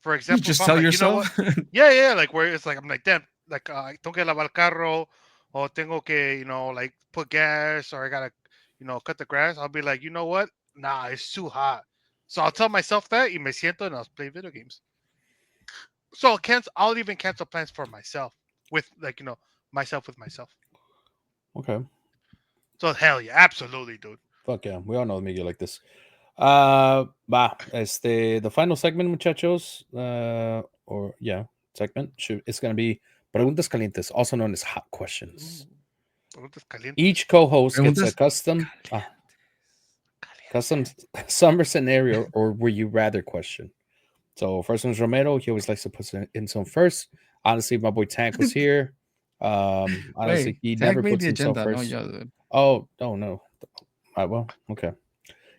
For You example, if just I'm tell like, you know what? yourself. Yeah, like where it's like I'm like, damn, like tengo que lavar el carro, or tengo que, like put gas, or I gotta, cut the grass. I'll be like, you know what? Nah, it's too hot. So I'll tell myself that, y me siento, and I'll play video games. So I'll even cancel plans for myself with like, myself with myself. okay. So hell yeah, absolutely, dude. Fuck yeah. We all know Miguel like this. The final segment, muchachos, or yeah, segment it's gonna be preguntas calientes, also known as hot questions. Preguntas calientes. Each co-host gets a Preguntas custom summer scenario or would you rather question. So first one's Romero. He always likes to put in some first. Honestly, if my boy Tank was here, honestly, Wait, he Tank never made puts the himself agenda. No, first. yeah, dude. Oh, no. Well, okay.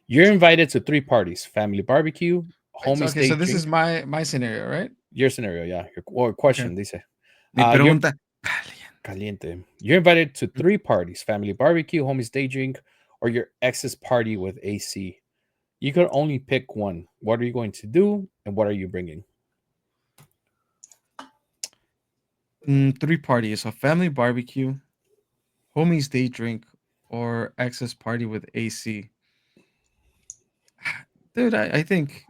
You're invited to 3 parties: family barbecue, homies Okay, day so this drink. is my scenario, right? Your scenario, yeah. Or Okay. question, dice. Mi You're pregunta caliente. You're invited to 3 parties: family barbecue, homies day drink, or your ex's party with AC. You can only pick one. What are you going to do, and what are you bringing? 3 parties: a family barbecue, homies day drink, or access party with AC. Dude, I think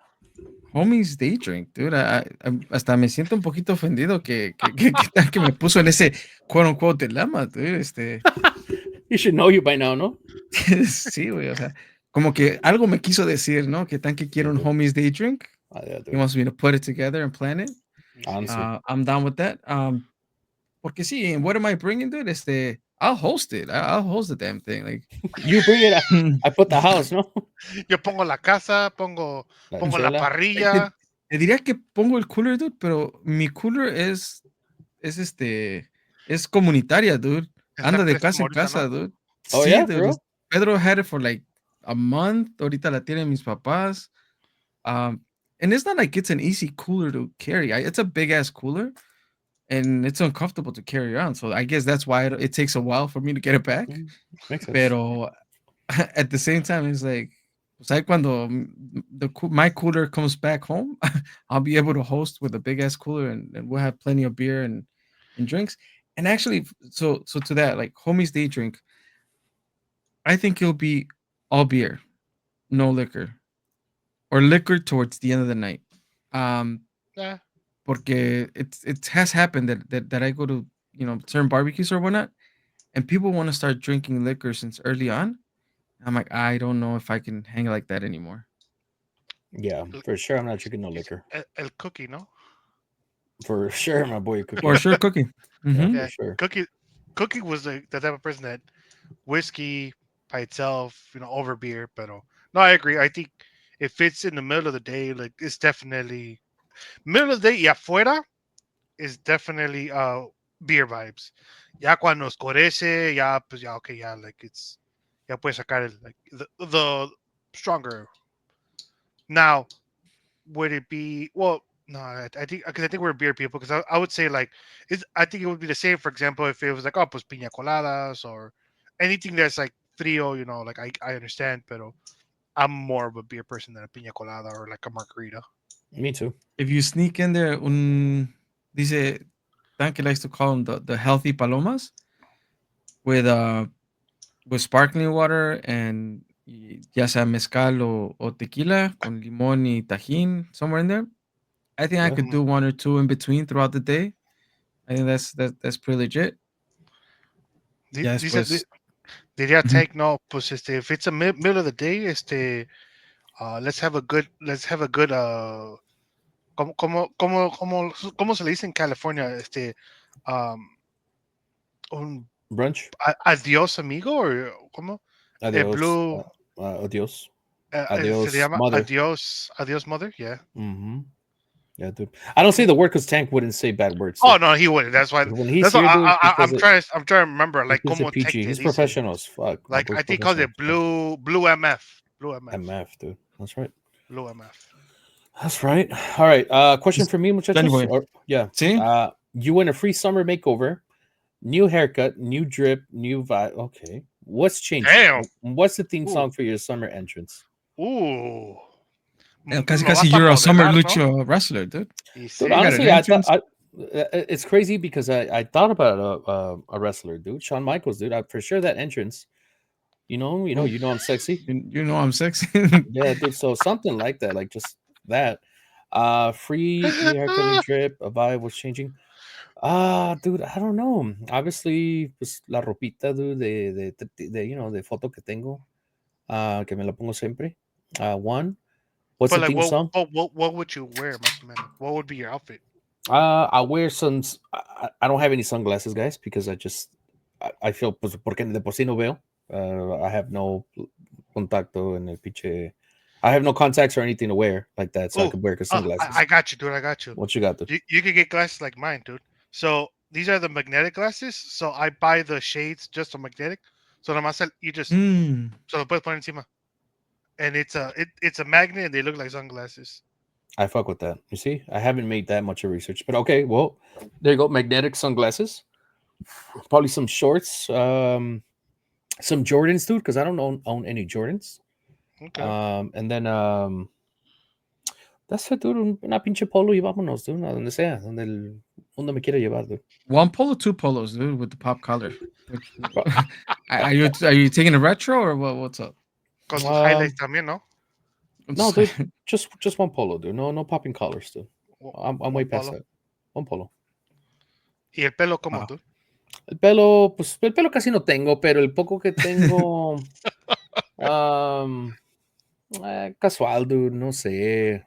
homies day drink, dude. Hasta me siento un poquito ofendido que tal que me puso en ese quote unquote dilemma, dude. You should know you by now, no? Sí, güey, o sea, como que algo me quiso decir, ¿no? Que tan que quiero un homies day drink. Yeah, He wants me to put it together and plan it. honestly. I'm down with that. Porque sí, and what am I bringing, dude? I'll host it. I'll host the damn thing. Like, You bring it. I put the house, no? Yo pongo la casa, pongo la chela. parrilla. te diría que pongo el cooler, dude, pero mi cooler es es comunitaria, dude. Es la Anda de cresta casa en ahorita, casa, ¿no? dude. Oh, Sí, yeah, dude. bro? Pedro had it for like a month. Ahorita la tienen mis papás. And it's not like it's an easy cooler to carry. It's a big ass cooler, and it's uncomfortable to carry around. So I guess that's why it takes a while for me to get it back. Makes sense. Pero at the same time, it's like, pues ahí cuando my cooler comes back home, I'll be able to host with a big ass cooler, and we'll have plenty of beer and drinks. And actually, so to that, like homies day drink, I think it'll be all beer, no liquor, or liquor towards the end of the night. Yeah. Porque it has happened that I go to, certain barbecues or whatnot, and people want to start drinking liquor since early on. I'm like, I don't know if I can hang like that anymore. Yeah, for sure. I'm not drinking no liquor. El cookie, no? For sure, my boy Cookie. For sure, cookie. Yeah, Mm-hmm. for Yeah, sure. Cookie was the type of person that whiskey by itself, over beer. But no, I agree. I think if it's in the middle of the day, like it's definitely middle of the day y afuera is definitely beer vibes. Ya cuando oscurece, ya pues ya okay, ya like it's ya puedes sacar like the stronger. Now, would it be well? No, I think because I think we're beer people. Because I would say like I think it would be the same. For example, if it was like pues piña coladas or anything that's like frío, like I understand, but I'm more of a beer person than a piña colada or like a margarita. Me too. If you sneak in there, dice Tanque likes to call them the healthy palomas with with sparkling water and ya sea mezcal o tequila con limón y tajín somewhere in there. I think I Yeah. could do one or two in between throughout the day. I think that's pretty legit. Ya después. Diría Ujú. Tank, no, pues if it's a middle of the day, let's have a good ¿cómo se le dice en California? Um, un Brunch. adiós amigo o ¿cómo? Adios. Blue, Adios. se le Adios, llama mother. adiós mother, yeah. Mm-hmm. Yeah, dude. I don't say the word because Tank wouldn't say bad words. Oh Dude. no, he wouldn't. That's why. When he's That's why here, dude, I'm trying to remember he like keeps como it Tank PG. te He's dice. professional as fuck. My Like boy's I think he calls professional it as fuck. blue MF. Blue MF. MF, dude. That's right. Blue MF. That's right. All right. Question for me, Johnny muchachos. boy. Yeah. See? You win a free summer makeover, new haircut, new drip, new vibe. Okay. What's changing? Damn. What's the theme Ooh. song for your summer entrance? Ooh. Casi Lo casi vas a you're a summer modelar, ¿no? lucha wrestler, dude. Y Dude, You sí. got an honestly, I thought entrance. it's crazy because I thought about a wrestler, dude. Shawn Michaels, dude. For sure that entrance. Oof. I'm sexy. You know I'm sexy. Yeah, dude. So something like that, like just that. Free new haircut, new drip. A vibe was changing. Dude, I don't know. Obviously, pues la ropita, dude, de foto que tengo, que me la pongo siempre. One. What's But the like, theme what, song? what, what, what would you wear, más o menos? What would be your outfit? I wear some. I don't have any sunglasses, guys, because I feel pues porque de por sí no veo. I have no contacto en el pinche. I have no contacts or anything to wear like that, so I Oh, could wear I sunglasses. got you, dude. I got you. What you got, dude? You could get glasses like mine, dude. So these are the magnetic glasses. So I buy the shades just on magnetic. So you just Mm. so lo puedes poner encima, and it's a magnet, and they look like sunglasses. I fuck with that. You see, I haven't made that much of research, but okay. Well, there you go. Magnetic sunglasses, probably some shorts, some Jordans, dude, because I don't own any Jordans. Okay. And then that's it, dude. Una pinche polo y vámonos, dude. A donde sea, donde me quiera llevar, dude. One polo, two polos, dude, with the pop collar. Are you taking a retro or what's up? Con sus highlights Um, también, ¿no? no, dude. Just one polo, dude. No popping collars, dude. I'm way One past polo. that. One polo. Y el pelo como Wow. tú. El pelo casi no tengo, pero el poco que tengo, um, casual, dude. No sé.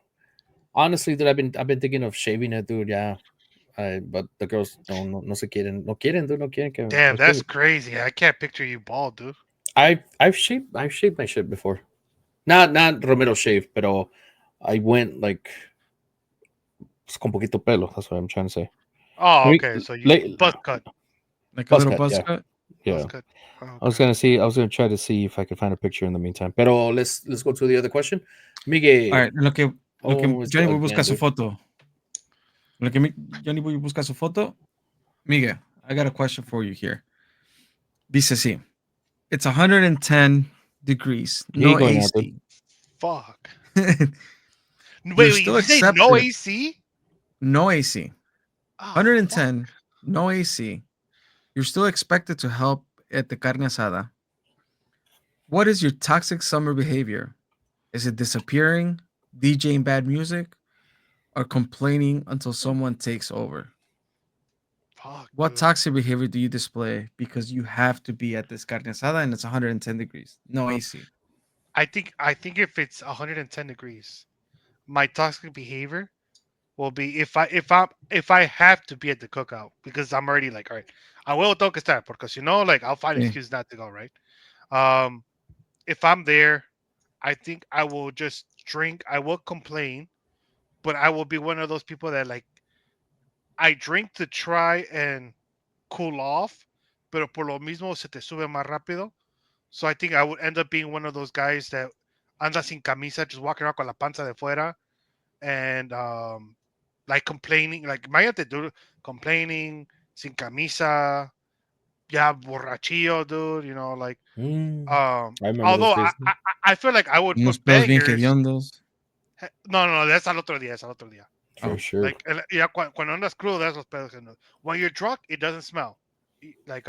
Honestly, dude, I've been thinking of shaving it, dude. Yeah, but the girls no se quieren, no quieren, dude, no quieren que Damn, me that's shave. crazy. I can't picture you bald, dude. I've shaved my shit before. Not Romero shave, pero I went like pues, con poquito pelo. That's what I'm trying to say. Oh, Maybe okay. So you late butt cut, Like a buzz little cut, buzz yeah, cut. buzz yeah. cut. Oh, I was okay. gonna try to see if I could find a picture in the meantime. Pero let's go to the other question. Miguel, All right, lo que is Johnny Boy again, busca su dude. foto. Johnny Boy busca su foto. Miguel, I got a question for you here. Dice así. It's 110 degrees, He no ain't going out, dude. AC. Fuck. You're Wait. still Did you say no accepted. AC? No AC. Oh, fuck. 110, no AC. You're still expected to help at the carne asada. What is your toxic summer behavior? Is it disappearing, DJing bad music, or complaining until someone takes over? Fuck, What dude. toxic behavior do you display because you have to be at this carne asada and it's 110 degrees, no AC? I think if it's 110 degrees, my toxic behavior will be if I have to be at the cookout because I'm already like, all right, I will tengo que estar because like I'll find an Sí. excuse not to go, right? Um, if I'm there, I think I will just drink. I will complain, but I will be one of those people that like I drink to try and cool off, pero por lo mismo se te sube más rápido. So I think I would end up being one of those guys that anda sin camisa, just walking around con la panza de fuera, and like complaining, like imagínate, dude, complaining sin camisa, yeah, borrachillo, dude. Like I remember those although days. I feel like I would Unos put pedos bien bangers. hediondos. No, no, no, that's al otro día, that's al otro día. For Oh, sure. Like, yeah, cuando andas crudo, that's los pedos. When you're drunk, it doesn't smell. Like,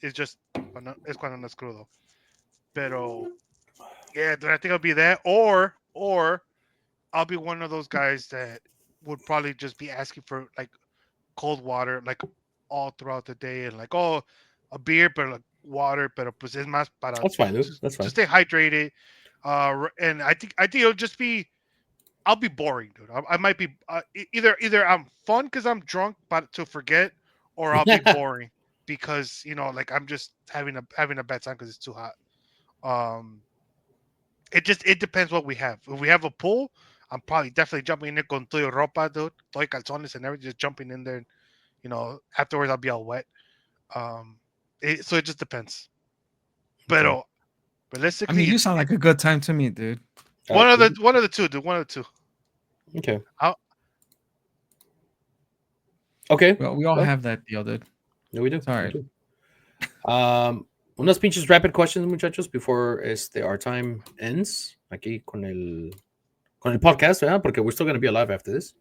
it's just it's cuando andas crudo. Pero yeah, dude, I think I'll be that, or I'll be one of those guys that would probably just be asking for like cold water, like all throughout the day, and like, oh, a beer, but like water, pero pues es más para That's fine, dude. That's to fine. stay hydrated. And I think it'll just be I'll be boring, dude. I might be either I'm fun because I'm drunk, but to forget, or I'll be boring because like I'm just having a bad time because it's too hot. Um, it depends what we have. If we have a pool, I'm probably definitely jumping in there con todo y ropa, dude, todo y calzones and everything, just jumping in there. And, afterwards I'll be all wet. So it just depends. Okay. But I mean, realistically, you sound like a good time to me, dude. one of the two, dude. One of the two. Okay. I'll, Okay. Well, we all Well, have that deal, dude. no, we do. It's all We right. do. Unas pinches rapid questions, muchachos, before our time ends aquí con el podcast, ¿verdad? Porque we're still going to be alive after this.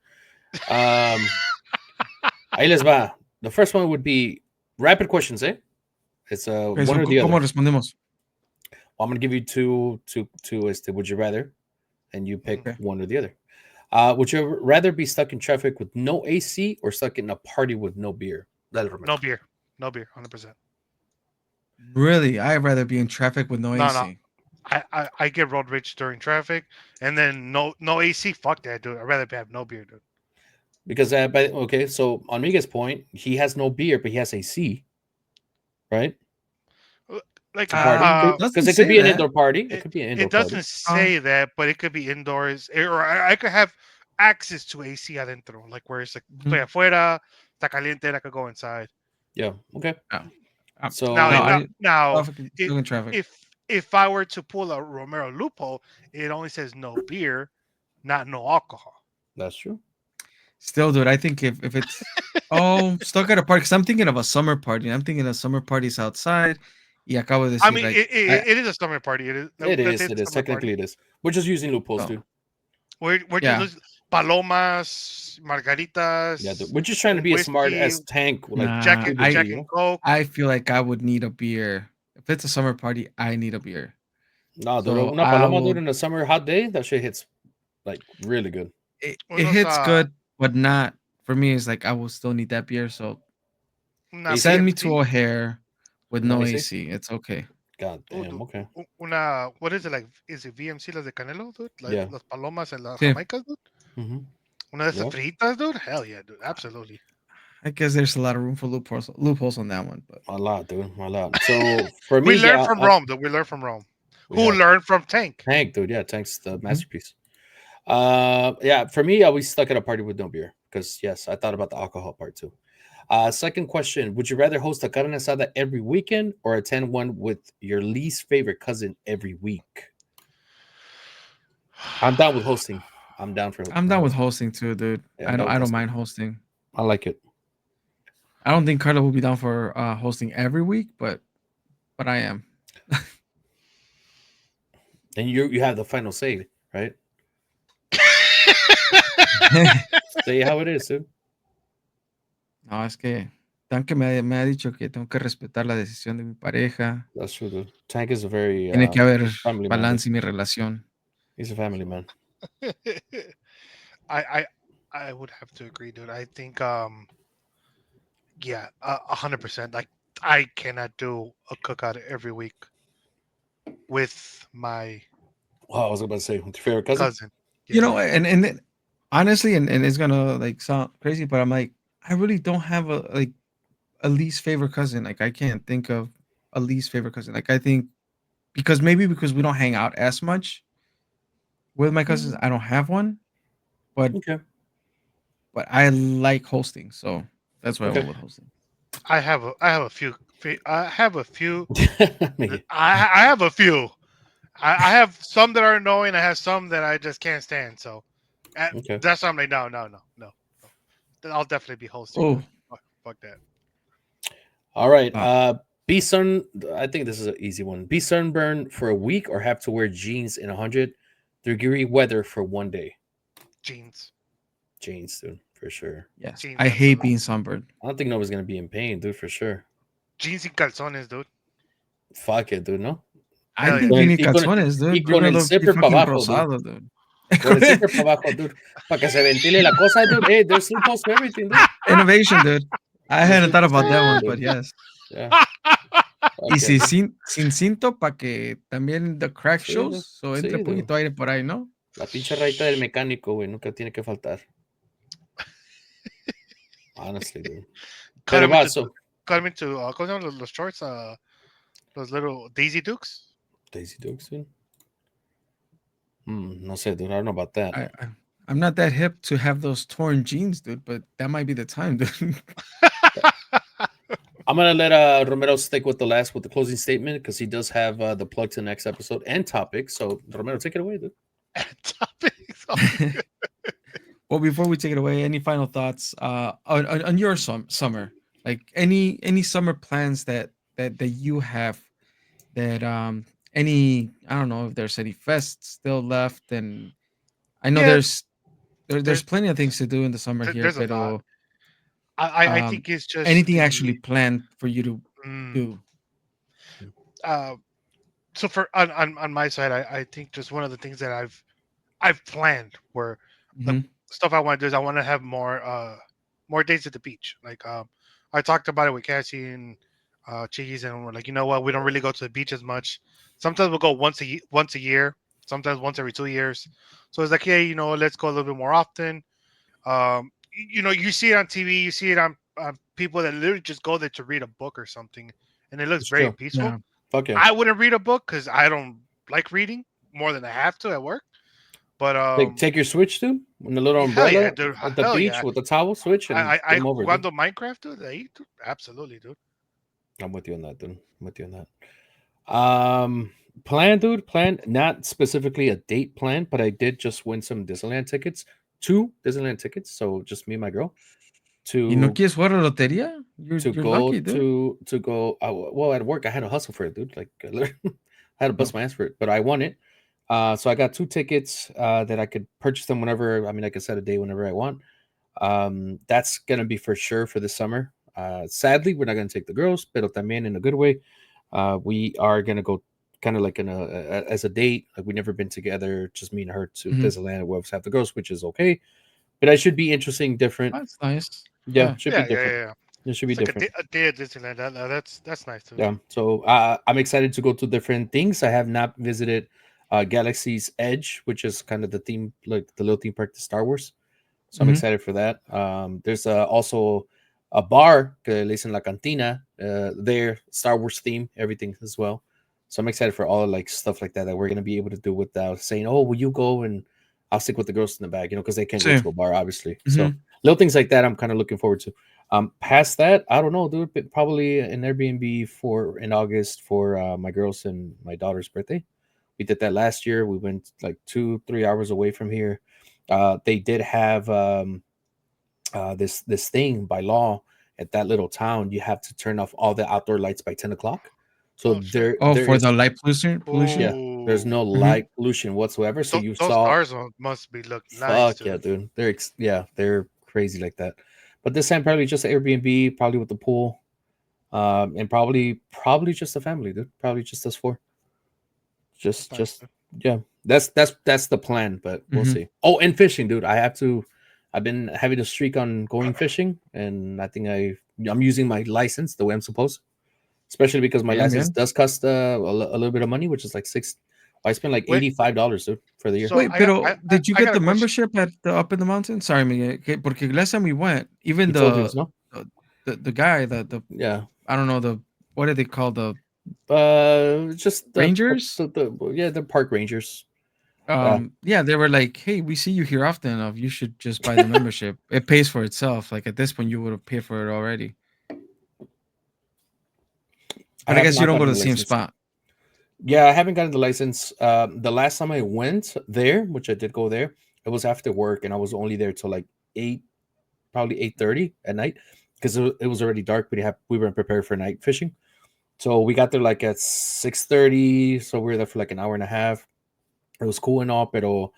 Ahí les va. The first one would be rapid questions, eh? It's Okay, one so or the other. ¿cómo respondemos? I'm going to give you two would you rather, and you pick Okay. one or the other. Would you rather be stuck in traffic with no AC or stuck in a party with no beer? no beer, 100%. Really, I'd rather be in traffic with no No, no. AC. I get road rage during traffic, and then no AC. Fuck that, dude. I'd rather have no beer, dude. Because okay, so on Miguel's point, he has no beer, but he has AC, right? Like To party Doesn't because it could say be an that. indoor party. It it could be an indoor it party. doesn't say that, but it could be indoors, or I could have access to AC adentro, like where it's like estoy Mhm. afuera, está caliente, and I could go inside. Yeah. Okay. No. So No, Now, fucking if still in traffic. if I were to pull a Romero loophole, it only says no beer, not no alcohol. that's true. Still, dude, I think if it's stuck at a party, because I'm thinking of a summer party. I'm thinking of summer parties outside. Y acabo de I decir, mean, like, it is a summer party. It is. It Let's say is. It it's a is. summer Technically, party. it is. We're just using loopholes, oh, dude. We're just yeah, palomas, Yeah, margaritas, we're just trying to un be as smart whiskey, as Tank, like nah, Cuba would be. Jack You and know? Coke. I feel like I would need a beer. If it's a summer party, I need a beer. No, dude. So Una I paloma, dude, will. in a summer hot day, that shit hits like really good. It Unos hits good, but not for me. It's like I will still need that beer. So una AC? send me to BMC. O'Hare with No no AC? AC. It's okay. God damn. Okay. Una, what is it like? Is it VMC las de Canelo, dude? Like Yeah. las palomas and las Sí. jamaicas, dude? Mm-hmm. Una de esas Yeah. fritas, dude? Hell yeah, dude. Absolutely. I guess there's a lot of room for loopholes on that one, but A lot, dude. A lot. So for me, We learned yeah, from Rome, dude. We learned from Rome. we Who have learned from Tank? Tank, dude. Yeah, Tank's the Mhm. masterpiece. Yeah, for me, I was stuck at a party with no beer because yes, I thought about the alcohol part too. Second question: would you rather host a carne asada every weekend or attend one with your least favorite cousin every week? I'm down with hosting. I'm down for. I'm down with hosting too, dude. Yeah, I'm down with I don't hosting. mind hosting. I like it. I don't think Carla will be down for hosting every week, but I am. And you have the final say, right? Say how it is, dude. No, es que tan que me ha dicho que tengo que respetar la decisión de mi pareja. That's true, dude. Tank is a very Tiene que haber family man. balance en mi relación. He's a family man. I would have to agree, dude. I think Yeah, 100%. Like I cannot do a cookout every week with my Oh, I was about to say, with your favorite cousin. cousin. You Yeah, know, and then, honestly, and it's gonna like sound crazy, but I'm like, I really don't have a least favorite cousin. Like I can't think of a least favorite cousin. Like I think because we don't hang out as much with my cousins, Mm, I don't have one. But okay. I like hosting, so that's why I Okay. went with hosting. I have a few. I have a few. Mickey. I have a few. I have some that are annoying. I have some that I just can't stand. So Okay. that's why I'm like, no. Then I'll definitely be hosting, Oh, dude. Fuck that. All right. uh, Be sun. I think this is an easy one. Be sunburned for a week or have to wear jeans in 100-degree weather for one day. Jeans, Jeans, dude, for sure. yes. jeans, I hate absolutely. being sunburned. I don't think nobody's gonna be in pain, dude, for sure. Jeans y calzones, dude. Fuck it, dude, no. I Hell Y yeah. think con you el, need y con, calzones, y dude. You're con gonna el look zipper para fucking abajo, dude. rosado, dude. Con el zipper para abajo, dude. Para que se ventile la cosa, dude. Hey, there's loopholes for everything, dude. Innovation, dude. I There's hadn't thought loopholes for about that everything, one, but dude. yes. Yeah. Y Okay, dude. sin cinto para que también the crack Sí, shows, dude. so entre Sí, dude. poquito aire por ahí, ¿no? La pinche rayita del mecánico, güey, nunca tiene que faltar. Honestly, dude. cut Pero him va, into so cut him into ¿cómo se llaman los shorts? Those little Daisy Dukes. Daisy Dukes, dude. No sé, dude. I don't know about that. I I'm not that hip to have those torn jeans, dude, but that might be the time, dude. I'm gonna let Romero stick with the closing statement because he does have the plug to the next episode and topic. So Romero, take it away, dude. Topics. Well, before we take it away, any final thoughts on your summer? Like any summer plans that you have that any I don't know if there's any fests still left, and I know Yeah, there's there's plenty of things to do in the summer here, there's a lot. pero I think it's just anything actually the planned for you to mm, do? uh so for on my side, I think just one of the things that I've planned where the Hmm. stuff I want to do is I want to have more days at the beach. Like I talked about it with Cassie and Chigis, and we're like, you know what, we don't really go to the beach as much. Sometimes we'll go once a year, sometimes once every 2 years. So it's like, hey, let's go a little bit more often. You see it on TV, you see it on people that literally just go there to read a book or something, and it looks It's very true. peaceful. Yeah. Fuck yeah. I wouldn't read a book because I don't like reading more than I have to at work. But Take your switch, dude, and the little hell yeah, umbrella dude, at the hell beach yeah. with the towel switch and I game over, dude. jugando Minecraft, dude. Dude, absolutely, dude. I'm with you on that, dude. I'm with you on that. Plan, dude. Plan. Not specifically a date plan, but I did just win some Disneyland tickets. 2 Disneyland tickets. So just me and my girl ¿Y no to quieres jugar a la lotería? You're go lucky, dude. to go. Well, at work I had to hustle for it, dude. Like I literally had to bust Oh. my ass for it, but I won it. So I got 2 tickets that I could purchase them whenever. I mean, I could set a day whenever I want. That's gonna be for sure for the summer. Sadly, we're not gonna take the girls, pero también in a good way. We are gonna go kind of like as a date. Like we never been together, just me and her to Mhm. Disneyland. We always have the girls, which is okay. But it should be interesting, different. That's nice. Yeah, Yeah. should be Yeah, yeah, different. yeah. It should be It's like different. a day at Disneyland. That's nice too. Yeah. So I'm excited to go to different things. I have not visited Galaxy's Edge, which is kind of the theme, like the little theme park to Star Wars. So I'm Mhm. excited for that. There's also a bar, que le dicen La Cantina, there, Star Wars theme, everything as well. So I'm excited for all like stuff like that we're gonna be able to do without saying, "Oh, will you go?" And I'll stick with the girls in the back, because they can't go Sí. to a bar, obviously. So Mhm. little things like that, I'm kind of looking forward to. Past that, I don't know, dude. But probably an Airbnb for in August for my girls and my daughter's birthday. We did that last year. We went like 2-3 hours away from here. They did have this thing by law at that little town. You have to turn off all the outdoor lights by 10 o'clock. So Oh shit. Oh, there for is the light pollution? yeah, there's Ooh, no Mhm. light pollution whatsoever. So you those saw stars must be look nice, fuck yeah, dude. dude. They're crazy like that. But this time probably just Airbnb, probably with the pool, and probably just a family, dude. Probably just us four. That's Just nice, just dude. yeah. That's the plan, but we'll Mhm. see. Oh, and fishing, dude. I've been having a streak on going fishing, and I think I'm using my license the way I'm supposed, especially because my Bien, license bien. does cost a little bit of money, which is like six. I spent like Wait, $85, dude, for the year. so Wait, pero did you I get got a the question. membership at the Up in the Mountain? Sorry, Miguel, porque last time we went, even He told you, no? the guy, the Yeah. I don't know, the what are they called, the Just rangers? yeah, the park rangers. Yeah, they were like, "Hey, we see you here often enough. You should just buy the membership. It pays for itself. Like at this point, you would have paid for it already." I But I have guess you not don't go gotten to the the same license. spot. Yeah, I haven't gotten the license. The last time I went there, which I did go there, it was after work, and I was only there till like 8, probably 8:30 at night, because it was already dark. We weren't prepared for night fishing, so we got there like at 6:30. So we were there for like an hour and a half. It was cool and all, pero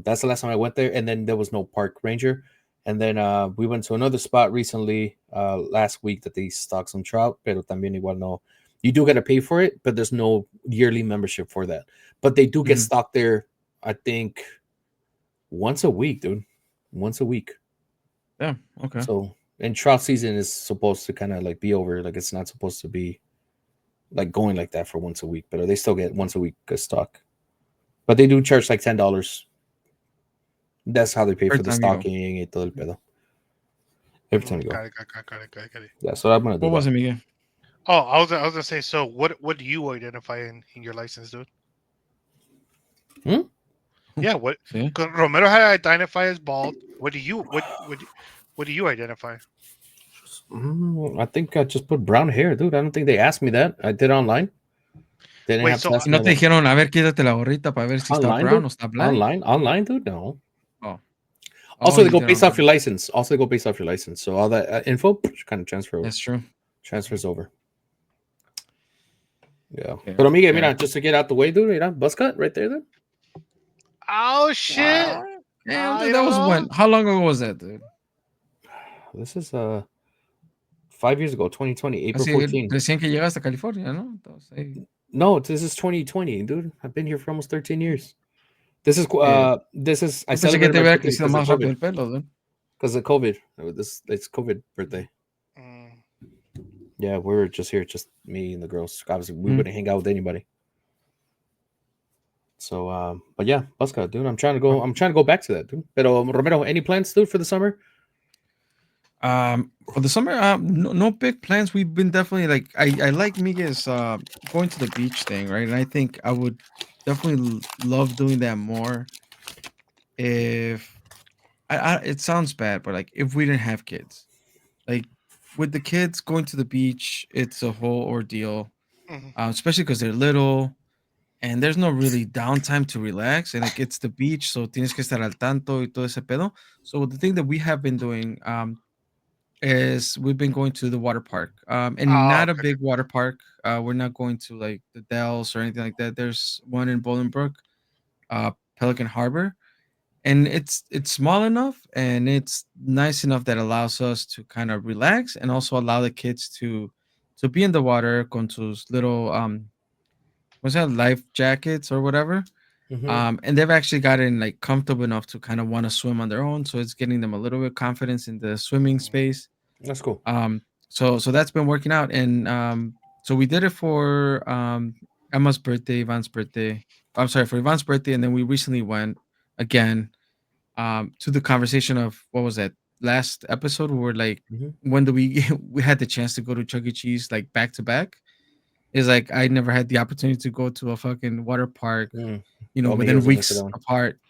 that's the last time I went there, and then there was no park ranger. And then we went to another spot recently last week that they stocked some trout, pero también igual no. You do got to pay for it, but there's no yearly membership for that. But they do get Mhm. stocked there, I think, once a week, dude. Once a week. Yeah. Okay. So, and trout season is supposed to kind of like be over. Like it's not supposed to be like going like that for once a week, but they still get once a week stock. But they do charge like $10. That's how they pay Every for the time you go. stocking y todo el pedo. Every time you go. Got it. Yeah, so I'm gonna do What was that. it, Miguel? Oh, I was gonna say. So, what do you identify in your license, dude? Hmm? Yeah, what? See? 'Cause Romero had identified as bald. What do you identify? I think I just put brown hair, dude. I don't think they asked me that. I did online. They didn't Wait, have to so ask Y me no te about dijeron, a ver, quítate la gorrita para ver si está online, brown dude. o está black. Online, dude. No. Oh, oh, Also, they you go did based off online. your license. So all that info kind of That's true. transfers over. Yeah. Okay. But amiga, Okay. mira, just to get out the way, dude. Mira, buzz cut right there, dude. oh shit, Damn, dude, you that was know, when? How long ago was that, dude? This is 5 years ago, 2020, April Así 14. recién que llegaste a California, ¿no? Entonces, ahí, No, this is 2020, dude. I've been here for almost 13 years. This eh, is I yo pensé que celebrated te my hubiera birthday crecido because of más rápido COVID. el pelo, dude. Because of COVID. It's COVID birthday. mm, Yeah, we were just here, just me and the girls. Obviously, we Mm. wouldn't hang out with anybody. So, but yeah, Busca, dude. I'm trying to go. I'm trying to go back to that, dude. Pero Romero, any plans, dude, for the summer? For the summer, no big plans. We've been definitely like I like Miguel's going to the beach thing, right? And I think I would definitely love doing that more if it sounds bad, but like if we didn't have kids. Like with the kids going to the beach, it's a whole ordeal, mhm. especially because they're little and there's no really downtime to relax. And like it's the beach, so tienes que estar al tanto y todo ese pedo. So the thing that we have been doing is we've been going to the water park, and Oh, not a okay. big water park. We're not going to like the Dells or anything like that. There's one in Bolingbrook, Pelican Harbor, and it's small enough and it's nice enough that allows us to kind of relax and also allow the kids to be in the water con sus little what's that, life jackets or whatever. Mm-hmm. And they've actually gotten like comfortable enough to kind of want to swim on their own, so it's getting them a little bit confidence in the swimming space. That's cool. So that's been working out, and so we did it for Emma's birthday, Ivan's birthday. I'm sorry, for Ivan's birthday, and then we recently went again to the conversation of what was that last episode? We were like, Mm-hmm. when do we we had the chance to go to Chuck E. Cheese like back to back? Is like I never had the opportunity to go to a fucking water park, Mm. Oh, within Miguel's in it for that weeks one. apart.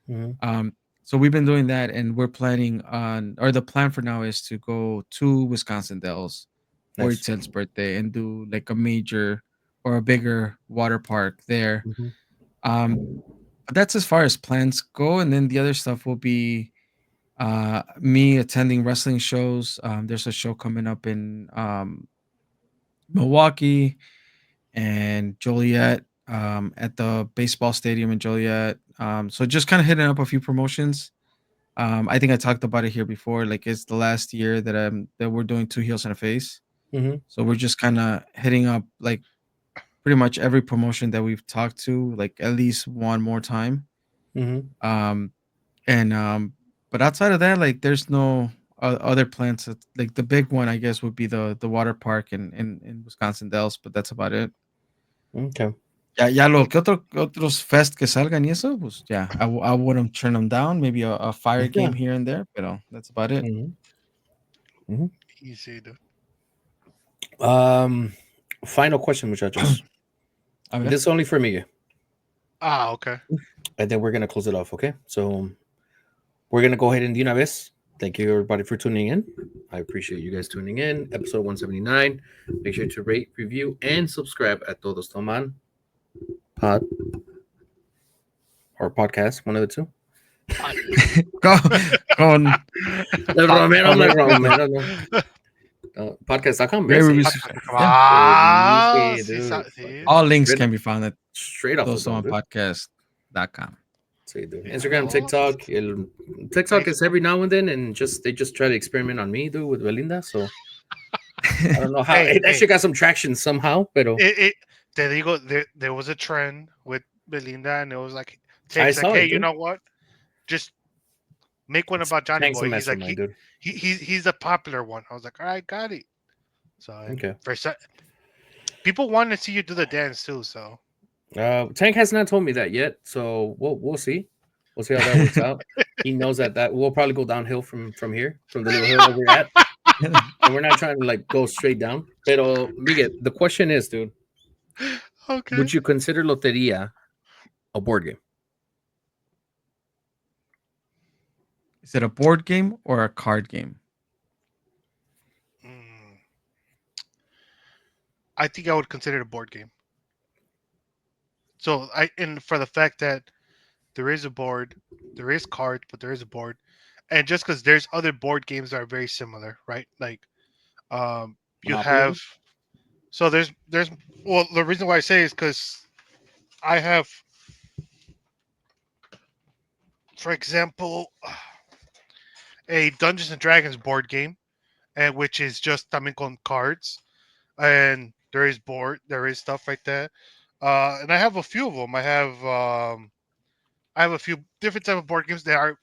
Mm-hmm. So we've been doing that, and we're planning on, or the plan for now is to go to Wisconsin Dells for Nice. Itzel's birthday and do like a major or a bigger water park there. Mm-hmm. Um, but that's as far as plans go, and then the other stuff will be me attending wrestling shows. There's a show coming up in Milwaukee and Joliet, at the baseball stadium in Joliet. So just kind of hitting up a few promotions. I think I talked about it here before. Like it's the last year that we're doing Two Heels and a Face. Mm-hmm. So we're just kind of hitting up like pretty much every promotion that we've talked to, like at least one more time. Mm-hmm. Um, and but outside of that, like there's no other plants. Like the big one, I guess, would be the water park in Wisconsin Dells, but that's about it. Okay. Ya lo que otros fest que salgan y eso, pues yeah, I wouldn't turn them down. Maybe a fire game here and there, but that's about it. Easy, dude. Final question, muchachos. This is only for me. Okay. And then we're gonna close it off. Okay, so we're gonna go ahead and de una vez. Thank you everybody for tuning in. I appreciate you guys tuning in. Episode 179. Make sure to rate, review, and subscribe at Todos Toman Pod or podcast, one of the two. Con El Romero, I'm like Romero. Podcast.com. All links can be found at straight off todospodcast.com. Sí, dude. Instagram, TikTok. TikTok is every now and then, and they just try to experiment on me, dude, with Belinda. So I don't know how it actually got some traction somehow, pero te digo, there was a trend with Belinda, and it was like, hey, you know what? Just make one about Johnny Boy. He's like, he's a popular one. I was like, all right, got it. So okay. People want to see you do the dance too. So Tank has not told me that yet. So we'll see. We'll see how that works out. He knows that will probably go downhill from here, from the little hill that we're at. And we're not trying to like go straight down. Pero Miguel, the question is, dude. Okay. Would you consider Loteria a board game? Is it a board game or a card game? I think I would consider it a board game. So for the fact that there is a board, there is cards, but there is a board, and just because there's other board games that are very similar, right? Like, you have. So there's well, the reason why I say is because I have, for example, a Dungeons and Dragons board game, and which is just también con cards, and there is stuff like that, and I have a few of them. I have a few different type of board games that are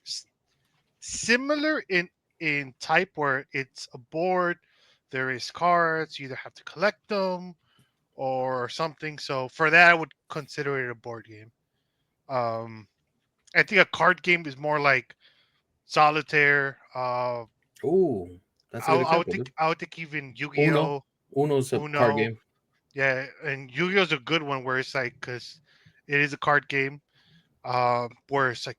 similar in type, where it's a board, there is cards, you either have to collect them or something. So for that, I would consider it a board game. I think a card game is more like solitaire. That's I would think even Yu-Gi-Oh. Uno's a card game. Yeah, and Yu-Gi-Oh's a good one where it's like, because it is a card game, where it's like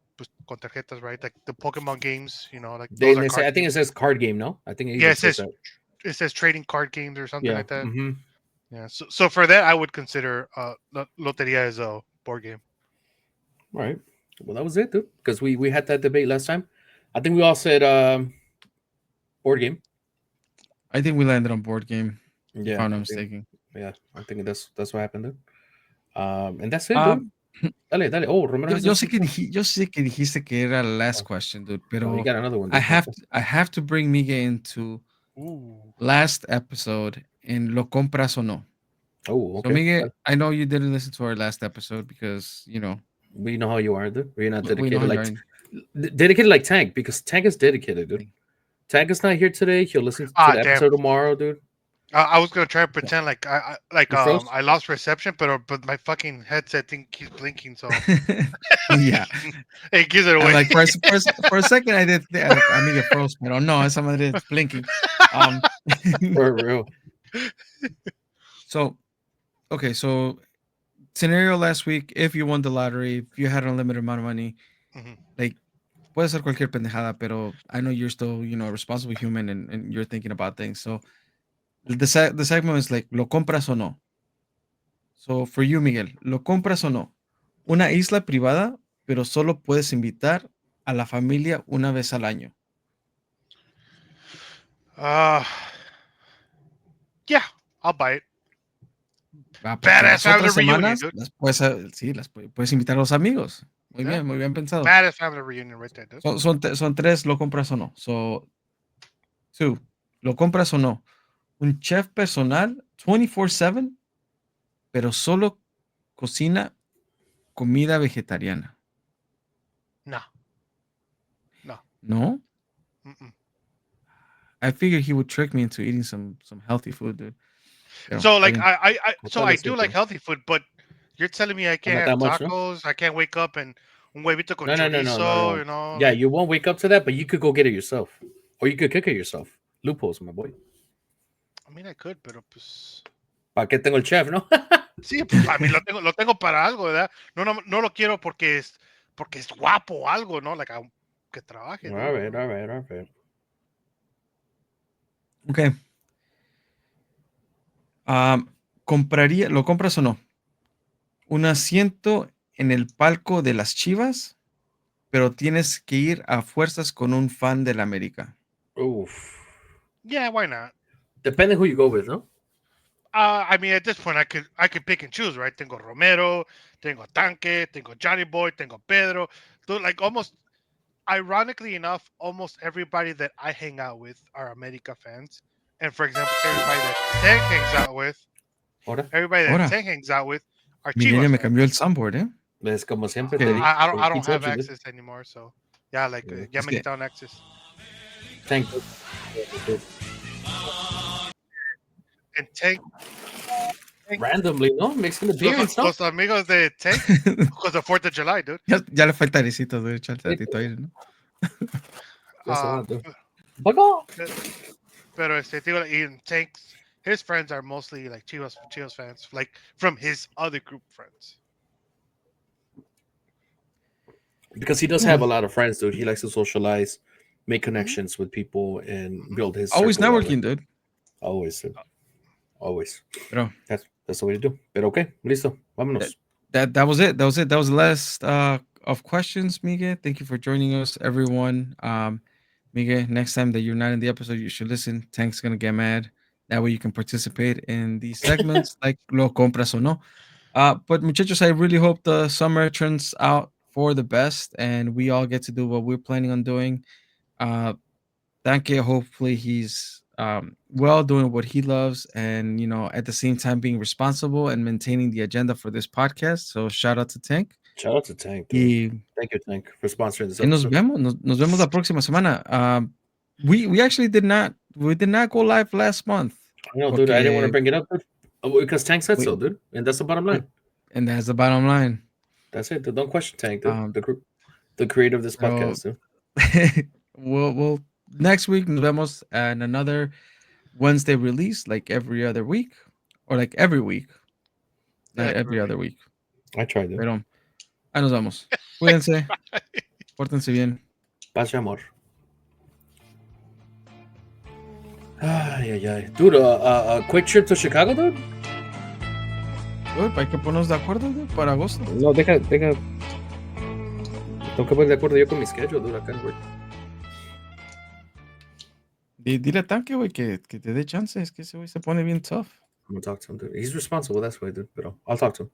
con tarjetas, right? Like the Pokemon games, like those are card I think it says card game, no? I think it says trading card games or something like that. Mm-hmm. Yeah. So for that, I would consider Loteria as a board game. All right. Well, that was it, dude. Because we had that debate last time. I think we all said board game. I think we landed on board game. Yeah, if I'm not mistaken. Yeah, I think that's what happened, dude. And that's it, dude. Dale. Oh, Romero. Yo sé que dijiste que era the last question, dude. Pero you got another one. I have to bring Miguel into last episode in Lo Compras o No. Oh, okay. So Miguel, I know you didn't listen to our last episode because we know how you are, dude. We're not dedicated dedicated like Tank, because Tank is dedicated, dude. Tank is not here today. He'll listen to the episode tomorrow, dude. I was gonna try to pretend like I lost reception, but my fucking headset thing keeps blinking. So yeah, it gives it away. Like for a second, I did. I mean, it froze. I don't know. Somebody is blinking. For real. So, okay. So, scenario last week: if you won the lottery, if you had an unlimited amount of money, like puede ser cualquier pendejada, pero I know you're still a responsible human and you're thinking about things. So. The segment is like, ¿lo compras o no? So, for you, Miguel, ¿lo compras o no? Una isla privada, pero solo puedes invitar a la familia una vez al año. Yeah, I'll buy it. Badass family reunion, dude. Las puedes invitar a los amigos. Muy bien pensado. Badass family reunion right there, dude. Son tres, ¿lo compras o no? So, 2, ¿lo compras o no? Un chef personal 24/7, pero solo cocina comida vegetariana. No. ¿No? I figured he would trick me into eating some healthy food, dude. So like didn't. I do like healthy food, but you're telling me I can't not have that much, no? tacos. I can't wake up and un huevito con No. chorizo. You know. Yeah, Like, you won't wake up to that, but you could go get it yourself, or you could cook it yourself. Loopholes, my boy. I mean, I could, pero pues. ¿Para qué tengo el chef, no? Sí, pues a mí lo tengo para algo, ¿verdad? No lo quiero porque es guapo o algo, ¿no? Like, que trabaje. All right. Okay. ¿Lo compras o no? Un asiento en el palco de las Chivas, pero tienes que ir a fuerzas con un fan del América. Oof. Yeah, why not? Depending who you go with, no? I mean, at this point, I could pick and choose, right? Tengo Romero, tengo Tanque, tengo Johnny Boy, tengo Pedro. So, like, almost, ironically enough, almost everybody that I hang out with are America fans. And for example, everybody that Tank hangs out with, are Miguel Chivas me fans. cambió el soundboard, ¿eh? Es como siempre. Okay. I don't have access anymore, so yeah, like ya me quitaron access. Thank you. And Tank randomly, ¿no? Makes an appearance, los amigos de Tank because of 4th of July, dude. Ya le falta arecito, dude. Echar tantito aire, ¿no? Pero digo, in Tank's, his friends are mostly like Chivas fans, like from his other group friends. Because he does have a lot of friends, dude. He likes to socialize, make connections with people, and build his. Always networking, dude. Always, dude. Always. Pero that's the way to do. Pero okay, listo. Vámonos. That was it. That was the last of questions, Miguel. Thank you for joining us, everyone. Miguel, next time that you're not in the episode, you should listen. Tank's gonna get mad. That way you can participate in these segments, like lo compras o no. But muchachos, I really hope the summer turns out for the best, and we all get to do what we're planning on doing. Tanque, hopefully he's well doing what he loves, and at the same time being responsible and maintaining the agenda for this podcast. So shout out to Tank. Shout out to Tank. Thank you, Tank, for sponsoring this episode. Nos vemos la próxima semana. We actually did not go live last month. No, dude, I didn't want to bring it up, dude. Because Tank said so, dude, and that's the bottom line. And that's the bottom line. That's it. Dude. Don't question Tank, dude. The creator of this podcast, dude. We'll next week nos vemos in another Wednesday release, like every other week, or like every week, not every other week. I tried, dude. Pero ahí nos vamos. Cuídense. Pórtense bien. Paz y amor. Ay. Dude, a quick trip to Chicago, dude? Hay que ponernos de acuerdo, dude, para agosto. No, deja. Tengo que poner de acuerdo yo con mi schedule, dude, acá, güey. Dile a Tanque, güey, que te dé chance. Es que ese güey se pone bien tough. I'm gonna talk to him, dude. He's responsible, that's why, dude. But I'll talk to him.